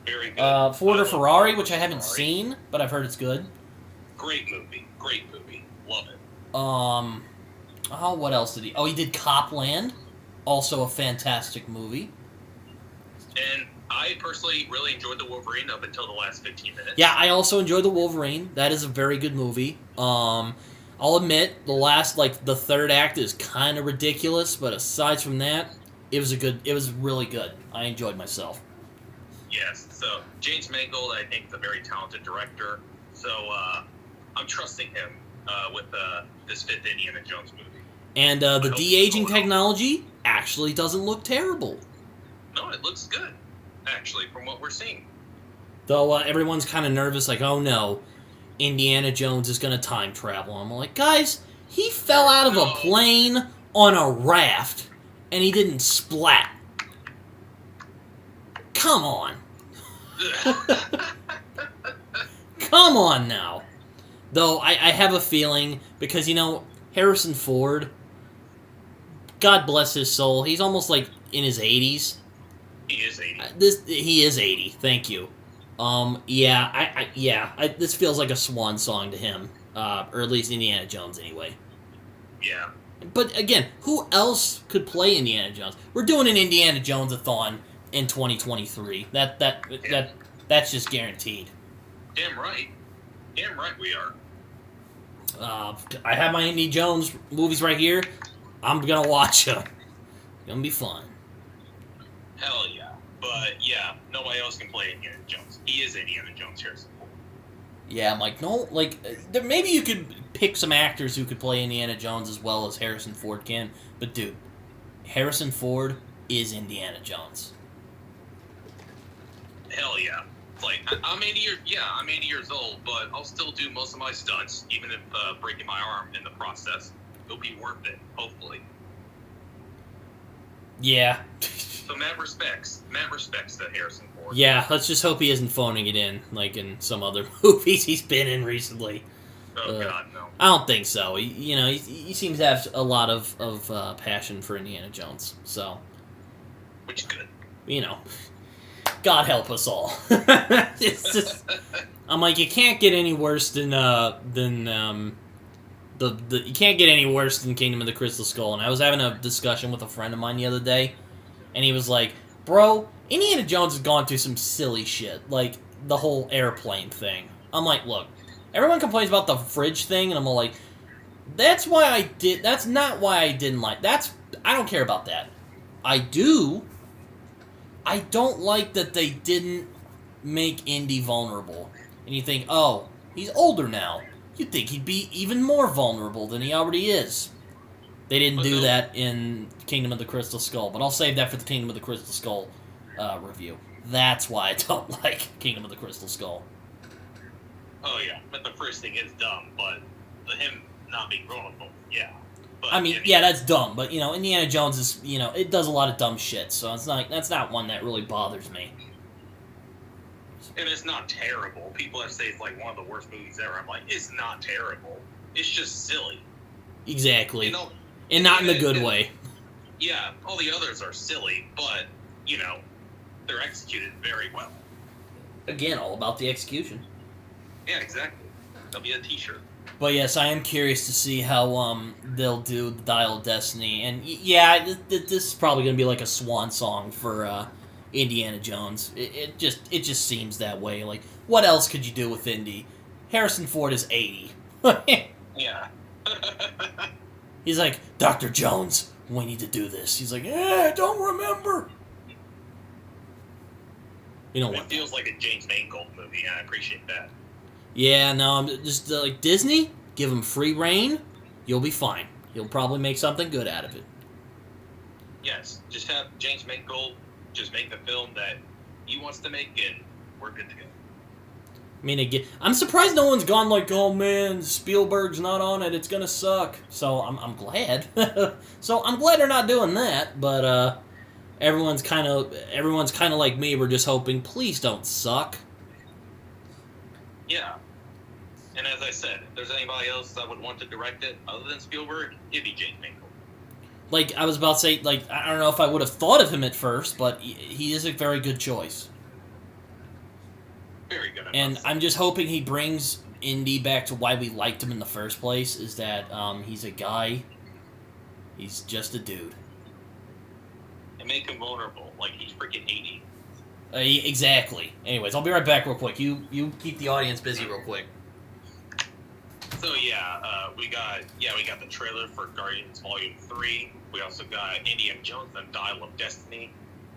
S2: Very good.
S1: Ford or Ferrari, which I haven't seen, but I've heard it's good.
S2: Great movie. Love it.
S1: Oh, what else did he... Oh, he did Copland, also a fantastic movie.
S2: And I personally really enjoyed The Wolverine up until the last 15 minutes.
S1: Yeah, I also enjoyed The Wolverine. That is a very good movie. I'll admit, the third act is kind of ridiculous, but aside from that, it was really good. I enjoyed myself.
S2: Yes, so James Mangold, I think, is a very talented director, so I'm trusting him with this fifth Indiana Jones movie.
S1: And the de-aging technology actually doesn't look terrible.
S2: No, it looks good, actually, from what we're seeing.
S1: Though everyone's kind of nervous, like, oh no, Indiana Jones is going to time travel. I'm like, guys, he fell out of a plane on a raft, and he didn't splat. Come on. Come on now. Though I have a feeling, because, Harrison Ford, God bless his soul, he's almost like in his 80s.
S2: He is 80.
S1: He is 80, thank you. This feels like a swan song to him, or at least Indiana Jones anyway.
S2: Yeah.
S1: But again, who else could play Indiana Jones? We're doing an Indiana Jones-a-thon in 2023. That's just guaranteed.
S2: Damn right we are.
S1: I have my Indy Jones movies right here. I'm gonna watch them. It's gonna be fun.
S2: Hell yeah. But yeah, nobody else can play Indiana Jones. He is Indiana Jones, Harrison Ford.
S1: Yeah, I'm like, no, like, maybe you could pick some actors who could play Indiana Jones as well as Harrison Ford can, but dude, Harrison Ford is Indiana Jones.
S2: Hell yeah. Like, I'm 80 years old, but I'll still do most of my stunts, even if breaking my arm in the process. It'll be worth it, hopefully.
S1: Yeah.
S2: So Matt respects to Harrison Ford.
S1: Yeah, let's just hope he isn't phoning it in, like in some other movies he's been in recently.
S2: Oh, God, no.
S1: I don't think so. He seems to have a lot of passion for Indiana Jones, so.
S2: Which is good.
S1: God help us all. It's just, I'm like, you can't get any worse than you can't get any worse than Kingdom of the Crystal Skull. And I was having a discussion with a friend of mine the other day, and he was like, bro, Indiana Jones has gone through some silly shit, like the whole airplane thing. I'm like, look, everyone complains about the fridge thing, and I'm all like, that's not why I didn't like, I don't care about that. I don't like that they didn't make Indy vulnerable. And you think, oh, he's older now. You'd think he'd be even more vulnerable than he already is. They didn't do that in Kingdom of the Crystal Skull, but I'll save that for the Kingdom of the Crystal Skull review. That's why I don't like Kingdom of the Crystal Skull.
S2: Oh yeah, but the first thing is dumb, but him not being vulnerable, yeah. But,
S1: I mean, yeah, that's dumb, but, Indiana Jones is, it does a lot of dumb shit, so that's not one that really bothers me.
S2: And it's not terrible. People have said it's like one of the worst movies ever. I'm like, it's not terrible. It's just silly.
S1: Exactly. And not in the good way.
S2: Yeah, all the others are silly, but, they're executed very well.
S1: Again, all about the execution.
S2: Yeah, exactly. That'll be a t-shirt.
S1: But yes, I am curious to see how they'll do the Dial of Destiny, and yeah, this is probably going to be like a swan song for Indiana Jones. It just seems that way. Like, what else could you do with Indy? Harrison Ford is 80.
S2: Yeah.
S1: He's like, Dr. Jones, we need to do this. He's like, I don't remember. You know what?
S2: It feels like a James Mangold movie, and I appreciate that.
S1: Yeah, no, I'm just like Disney, give him free reign, you'll be fine. He'll probably make something good out of it.
S2: Yes, just have James Mangold just make the film that he wants to make, and we're good to go.
S1: I mean, again, I'm surprised no one's gone like, oh man, Spielberg's not on it, it's gonna suck. So I'm glad. So I'm glad they're not doing that, but everyone's kind of like me. We're just hoping, please don't suck.
S2: Yeah. And as I said, if there's anybody else that would want to direct it other than Spielberg, it'd be James Mangold.
S1: Like, I was about to say, like, I don't know if I would have thought of him at first, but he is a very good choice.
S2: Very good.
S1: And I'm just hoping he brings Indy back to why we liked him in the first place, is that he's a guy, he's just a dude.
S2: And make him vulnerable, like he's freaking 80.
S1: Exactly. Anyways, I'll be right back real quick. You keep the audience busy real quick.
S2: So we got the trailer for Guardians Volume 3. We also got Indiana Jones and Dial of Destiny.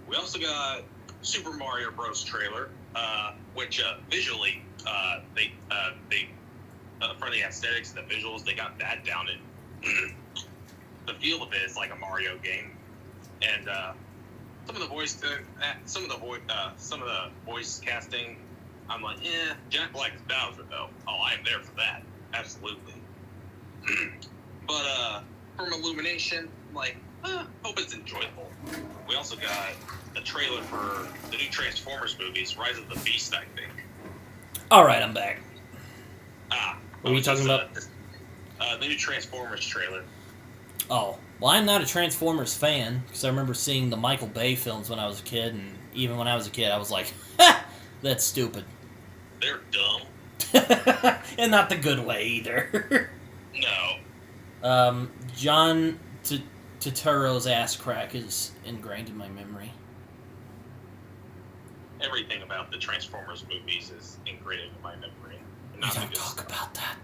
S2: We also got Super Mario Bros. Trailer, which visually, they for the aesthetics and the visuals, they got that down in the feel of it is like a Mario game, and some of the voice casting, I'm like, Jack Black is Bowser though. Oh, I am there for that, absolutely. But from Illumination, like, hope it's enjoyable. We also got a trailer for the new Transformers movies, Rise of the Beast, I think.
S1: All right, I'm back. What are you talking about?
S2: The new Transformers trailer.
S1: Oh, well, I'm not a Transformers fan, because I remember seeing the Michael Bay films when I was a kid, and even when I was a kid, I was like, ha! That's stupid.
S2: They're dumb.
S1: And not the good way, either.
S2: No.
S1: John Turturro's ass crack is ingrained in my memory.
S2: Everything about the Transformers movies is ingrained in my memory.
S1: We don't talk about that.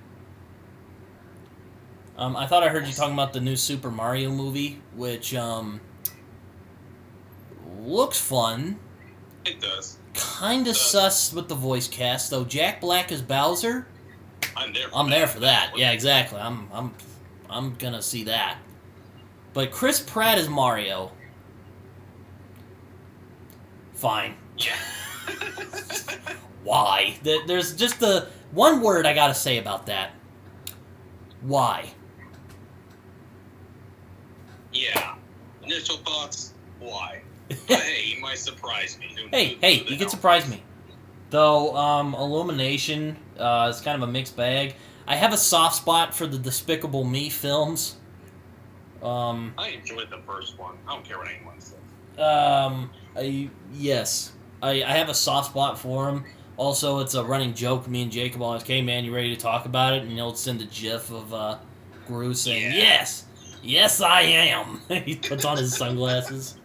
S1: I thought I heard you talking about the new Super Mario movie, which looks fun.
S2: It does.
S1: Kinda sus with the voice cast, though. Jack Black as Bowser.
S2: I'm there for that.
S1: Yeah, exactly. I'm gonna see that. But Chris Pratt as Mario. Fine.
S2: Yeah.
S1: Why? There's just the one word I gotta say about that. Why?
S2: Yeah. Initial thoughts, why? But hey, he might surprise me.
S1: Hey, you can surprise me. Though, Illumination is kind of a mixed bag. I have a soft spot for the Despicable Me films.
S2: I enjoyed the first one. I don't care what anyone says.
S1: Yes. I have a soft spot for them. Also, it's a running joke. Me and Jacob always, hey man, you ready to talk about it? And he'll send a gif of Gru saying, Yes, I am. He puts on his sunglasses.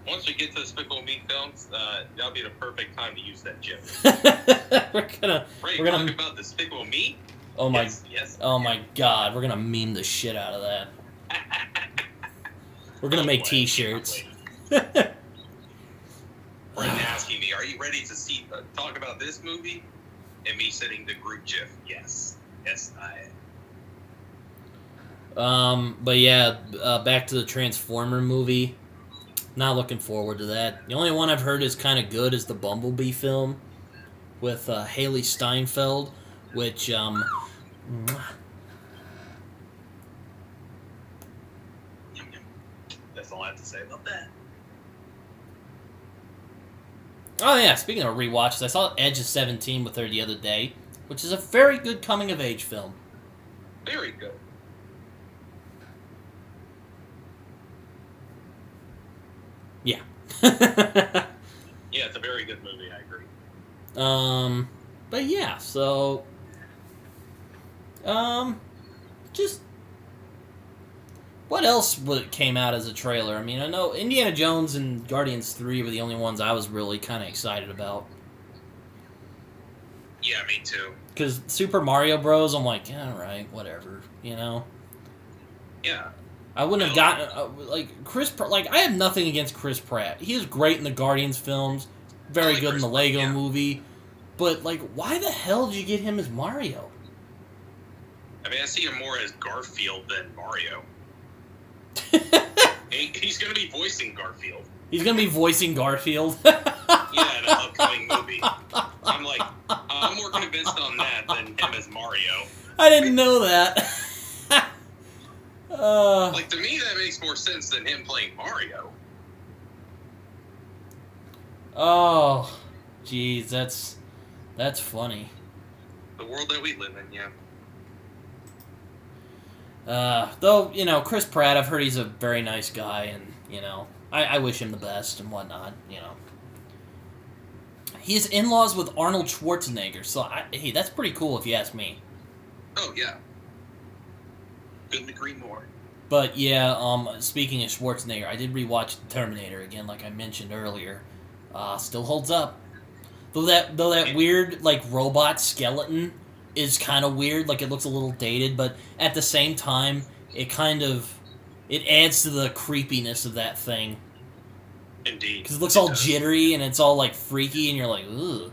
S2: Once we get to the Despicable Me films, that'll be the perfect time to use that gif.
S1: we're gonna
S2: talk about Despicable Me.
S1: Oh my!
S2: Yes.
S1: Oh my God! We're gonna meme the shit out of that. We're gonna make T-shirts.
S2: Brandon asking me, "Are you ready to talk about this movie?" And me sending the group gif. Yes, I am.
S1: But yeah, back to the Transformer movie. Not looking forward to that. The only one I've heard is kind of good is the Bumblebee film with Haley Steinfeld, which
S2: That's all I have to say about that.
S1: Oh yeah, speaking of rewatches, I saw Edge of 17 with her the other day, which is a very good coming-of-age film.
S2: Very good.
S1: Yeah.
S2: Yeah, it's a very good movie, I agree.
S1: But yeah, so just what else came out as a trailer? I mean, I know Indiana Jones and Guardians 3 were the only ones I was really kind of excited about.
S2: yeah, me too.
S1: Because Super Mario Bros, I'm like, yeah, all right, whatever, you know?
S2: Yeah.
S1: I wouldn't have gotten, I have nothing against Chris Pratt. He is great in the Guardians films, very good in the Lego movie, but, like, why the hell did you get him as Mario?
S2: I mean, I see him more as Garfield than Mario. He's going to be voicing Garfield.
S1: He's going to be voicing Garfield?
S2: Yeah, in an upcoming movie. I'm like, I'm more convinced on that than him as Mario.
S1: I didn't know that.
S2: Like, to me, that makes more sense than him playing Mario.
S1: Oh, jeez, that's funny.
S2: The world that we live in, yeah.
S1: Though, you know, Chris Pratt, I've heard he's a very nice guy, and, you know, I wish him the best and whatnot, you know. He has in-laws with Arnold Schwarzenegger, so, hey, that's pretty cool if you ask me.
S2: Oh, yeah. Couldn't agree more.
S1: But, yeah, speaking of Schwarzenegger, I did rewatch Terminator again, like I mentioned earlier. Still holds up. Though that weird, like, robot skeleton is kind of weird, like, it looks a little dated, but at the same time, it adds to the creepiness of that thing.
S2: Indeed.
S1: Because it looks all jittery, and it's all, like, freaky, and you're like, ugh.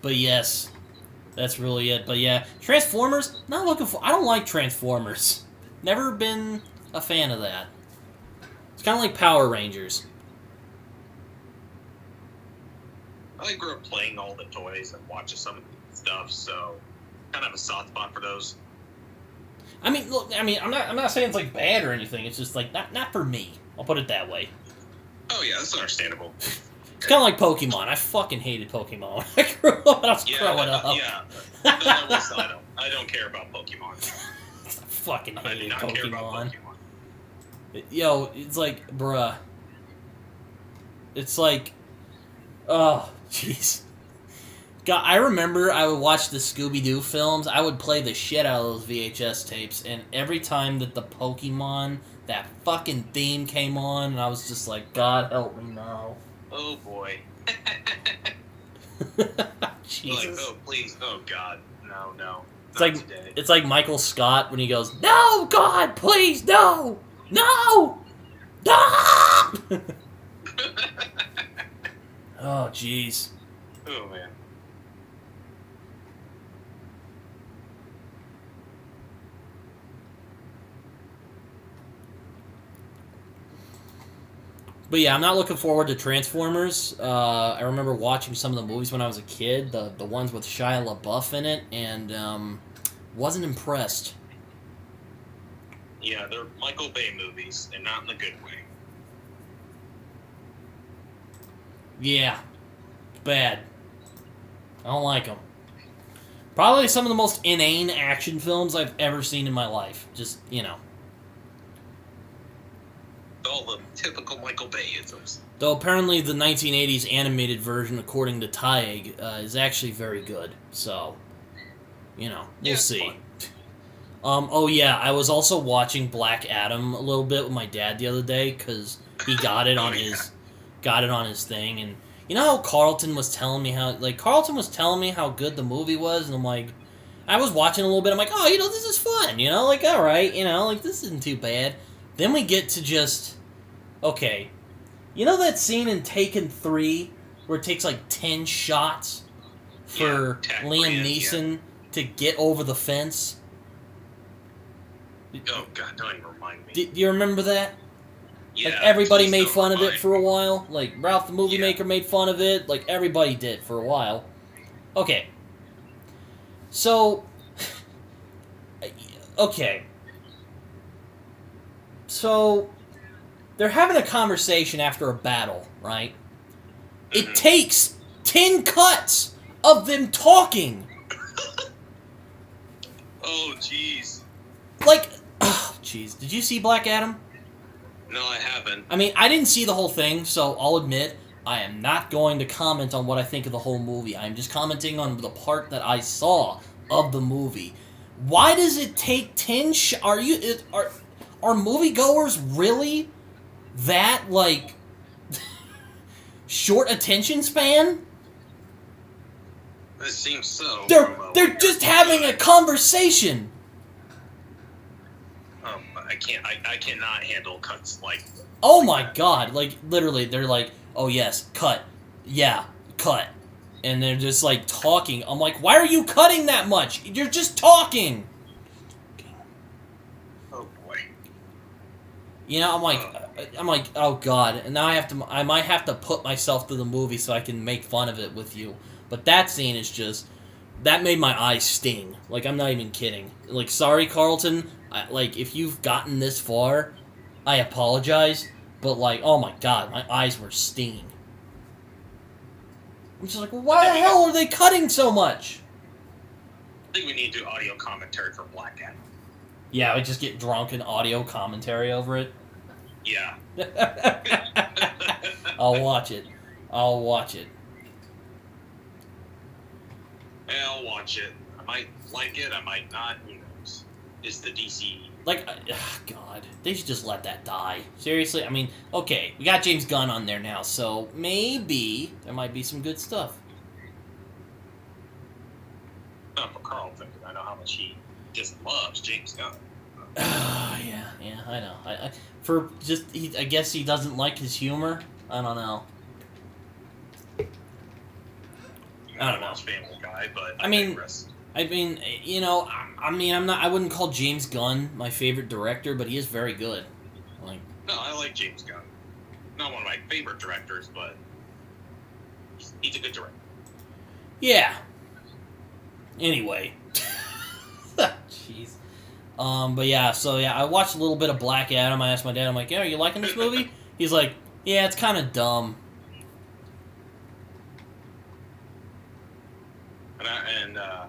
S1: But yes, that's really it. But yeah, Transformers, not looking for... I don't like Transformers. Never been a fan of that. It's kind of like Power Rangers.
S2: I grew up playing all the toys and watching some of the stuff, so kind of a soft spot for those.
S1: I mean, look, I'm not saying it's like bad or anything. It's just like not for me. I'll put it that way.
S2: Oh yeah, that's understandable.
S1: It's kind of like Pokemon. I fucking hated Pokemon when I grew up. When I was growing up.
S2: Yeah. I don't care about Pokemon.
S1: I fucking hated
S2: I do not
S1: Pokemon.
S2: care about Pokemon.
S1: Yo, it's like, bruh. It's like, oh, jeez. God, I remember I would watch the Scooby-Doo films. I would play the shit out of those VHS tapes, and every time that the Pokemon, that fucking theme came on, and I was just like, God help me now.
S2: Oh boy.
S1: Jesus.
S2: Like, oh please, oh God, no.
S1: It's like Michael Scott when he goes, "No, God, please, no, no, no." Oh, jeez.
S2: Oh man.
S1: But yeah, I'm not looking forward to Transformers. I remember watching some of the movies when I was a kid, the ones with Shia LaBeouf in it, and wasn't impressed.
S2: Yeah, they're Michael Bay movies, and not in a good way.
S1: Yeah, bad. I don't like them. Probably some of the most inane action films I've ever seen in my life. Just, you know.
S2: All the typical Michael Bay-isms.
S1: Though apparently the 1980s animated version, according to Taig, is actually very good. So, you know, we'll see. Oh yeah, I was also watching Black Adam a little bit with my dad the other day because he got it on his thing, and you know how Carlton was telling me how good the movie was, and I'm like, I was watching a little bit. I'm like, oh, you know, this is fun. You know, like all right, you know, like this isn't too bad. Then we get to just, okay, you know that scene in Taken 3 where it takes like 10 shots for Liam Neeson to get over the fence?
S2: Oh, God, don't even remind me.
S1: Do you remember that?
S2: Yeah,
S1: like, everybody made fun of it for a while. Like, Ralph the Movie Maker made fun of it. Like, everybody did for a while. Okay. So... okay. So, they're having a conversation after a battle, right? Mm-hmm. It takes 10 cuts of them talking.
S2: Oh, jeez.
S1: Like, oh, jeez. Did you see Black Adam?
S2: No, I haven't.
S1: I mean, I didn't see the whole thing, so I'll admit, I am not going to comment on what I think of the whole movie. I'm just commenting on the part that I saw of the movie. Why does it take 10 Are moviegoers really that, like... short attention span?
S2: It seems so.
S1: They're just having a conversation.
S2: I cannot handle cuts like.
S1: Oh my god! Like literally, they're like, "Oh yes, cut, yeah, cut," and they're just like talking. I'm like, "Why are you cutting that much? You're just talking."
S2: Oh boy.
S1: You know, I'm like, oh god, and now I might have to put myself through the movie so I can make fun of it with you. But that scene is just, that made my eyes sting. Like, I'm not even kidding. Like, sorry, Carlton. Like, if you've gotten this far, I apologize. But like, oh my god, my eyes were stinging. I'm just like, why the hell are they cutting so much?
S2: I think we need to do audio commentary for Black Adam.
S1: Yeah, we just get drunk and audio commentary over it.
S2: Yeah.
S1: I'll watch it. I'll watch it.
S2: Yeah, I'll watch it. I might like it, I might not. Who knows? It's the DC.
S1: Like, God, they should just let that die. Seriously, I mean, okay, we got James Gunn on there now, so maybe there might be some good stuff.
S2: Not for Carlton, because I know how much he just loves James Gunn.
S1: Yeah, I know. I guess he doesn't like his humor. I don't know.
S2: I don't know. Family Guy, but
S1: I mean, you know, I wouldn't call James Gunn my favorite director, but he is very good. Like,
S2: no, I like James Gunn. Not one of my favorite directors, but he's a good director.
S1: Yeah. Anyway. Jeez. But yeah, so yeah, I watched a little bit of Black Adam. I asked my dad, I'm like, yeah, are you liking this movie? He's like, yeah, it's kind of dumb.
S2: And I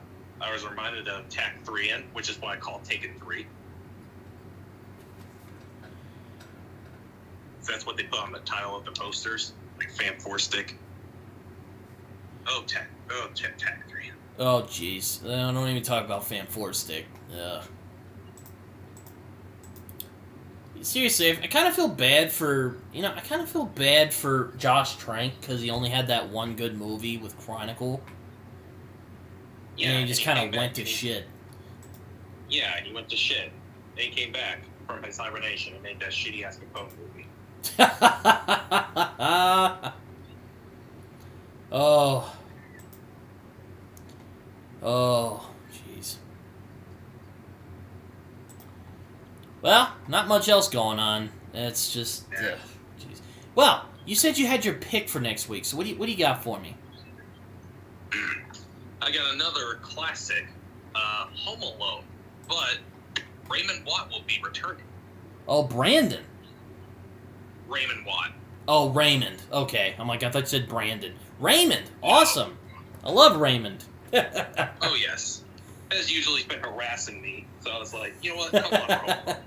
S2: was reminded of Tack 3 In, which is why I call Taken 3. So that's what they put on the title of the posters, like Fam 4 Stick. Tack 3 In.
S1: Oh, jeez. Don't even talk about Fam 4 Stick. Ugh. Seriously, I kind of feel bad for, Josh Trank, because he only had that one good movie with Chronicle. Yeah, and he just kind of went to shit.
S2: Yeah, he went to shit. Then he came back from his hibernation and made that shitty-ass Capone movie.
S1: Oh, jeez. Well, not much else going on. It's just, jeez. Well, you said you had your pick for next week, so what do you got for me?
S2: I got another classic, Home Alone, but Raymond Watt will be returning.
S1: Oh, Brandon.
S2: Raymond Watt.
S1: Oh, Raymond. Okay. I'm like, I thought you said Brandon. Raymond. Awesome. I love Raymond.
S2: Oh, yes. As usual, he's been harassing me, so I was like, you know what? Come on, Home Alone.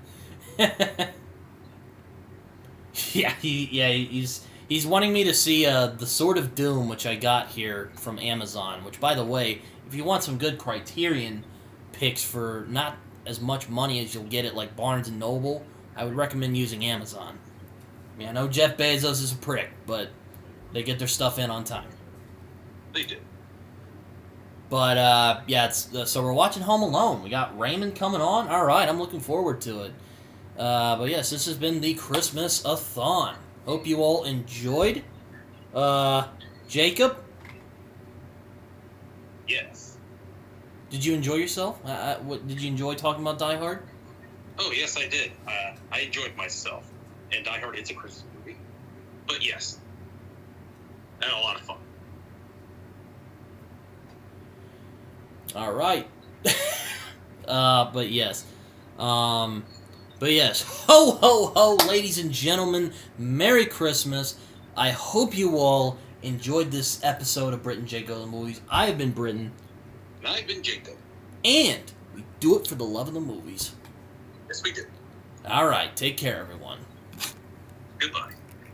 S1: He's wanting me to see The Sword of Doom, which I got here from Amazon, which, by the way, if you want some good Criterion picks for not as much money as you'll get at, like, Barnes & Noble, I would recommend using Amazon. I mean, I know Jeff Bezos is a prick, but they get their stuff in on time.
S2: They do.
S1: But, so we're watching Home Alone. We got Raymond coming on. All right, I'm looking forward to it. But, yes, this has been the Christmas-a-thon. Hope you all enjoyed. Jacob?
S2: Yes.
S1: Did you enjoy yourself? Did you enjoy talking about Die Hard?
S2: Oh, yes, I did. I enjoyed myself. And Die Hard is a Christmas movie. But yes. I had a lot of fun.
S1: All right. But yes. But yes, ho, ho, ho, ladies and gentlemen, Merry Christmas. I hope you all enjoyed this episode of Brit and Jacob the Movies. I have been Britton.
S2: And I've been Jacob.
S1: And we do it for the love of the movies.
S2: Yes, we do.
S1: All right, take care, everyone.
S2: Goodbye.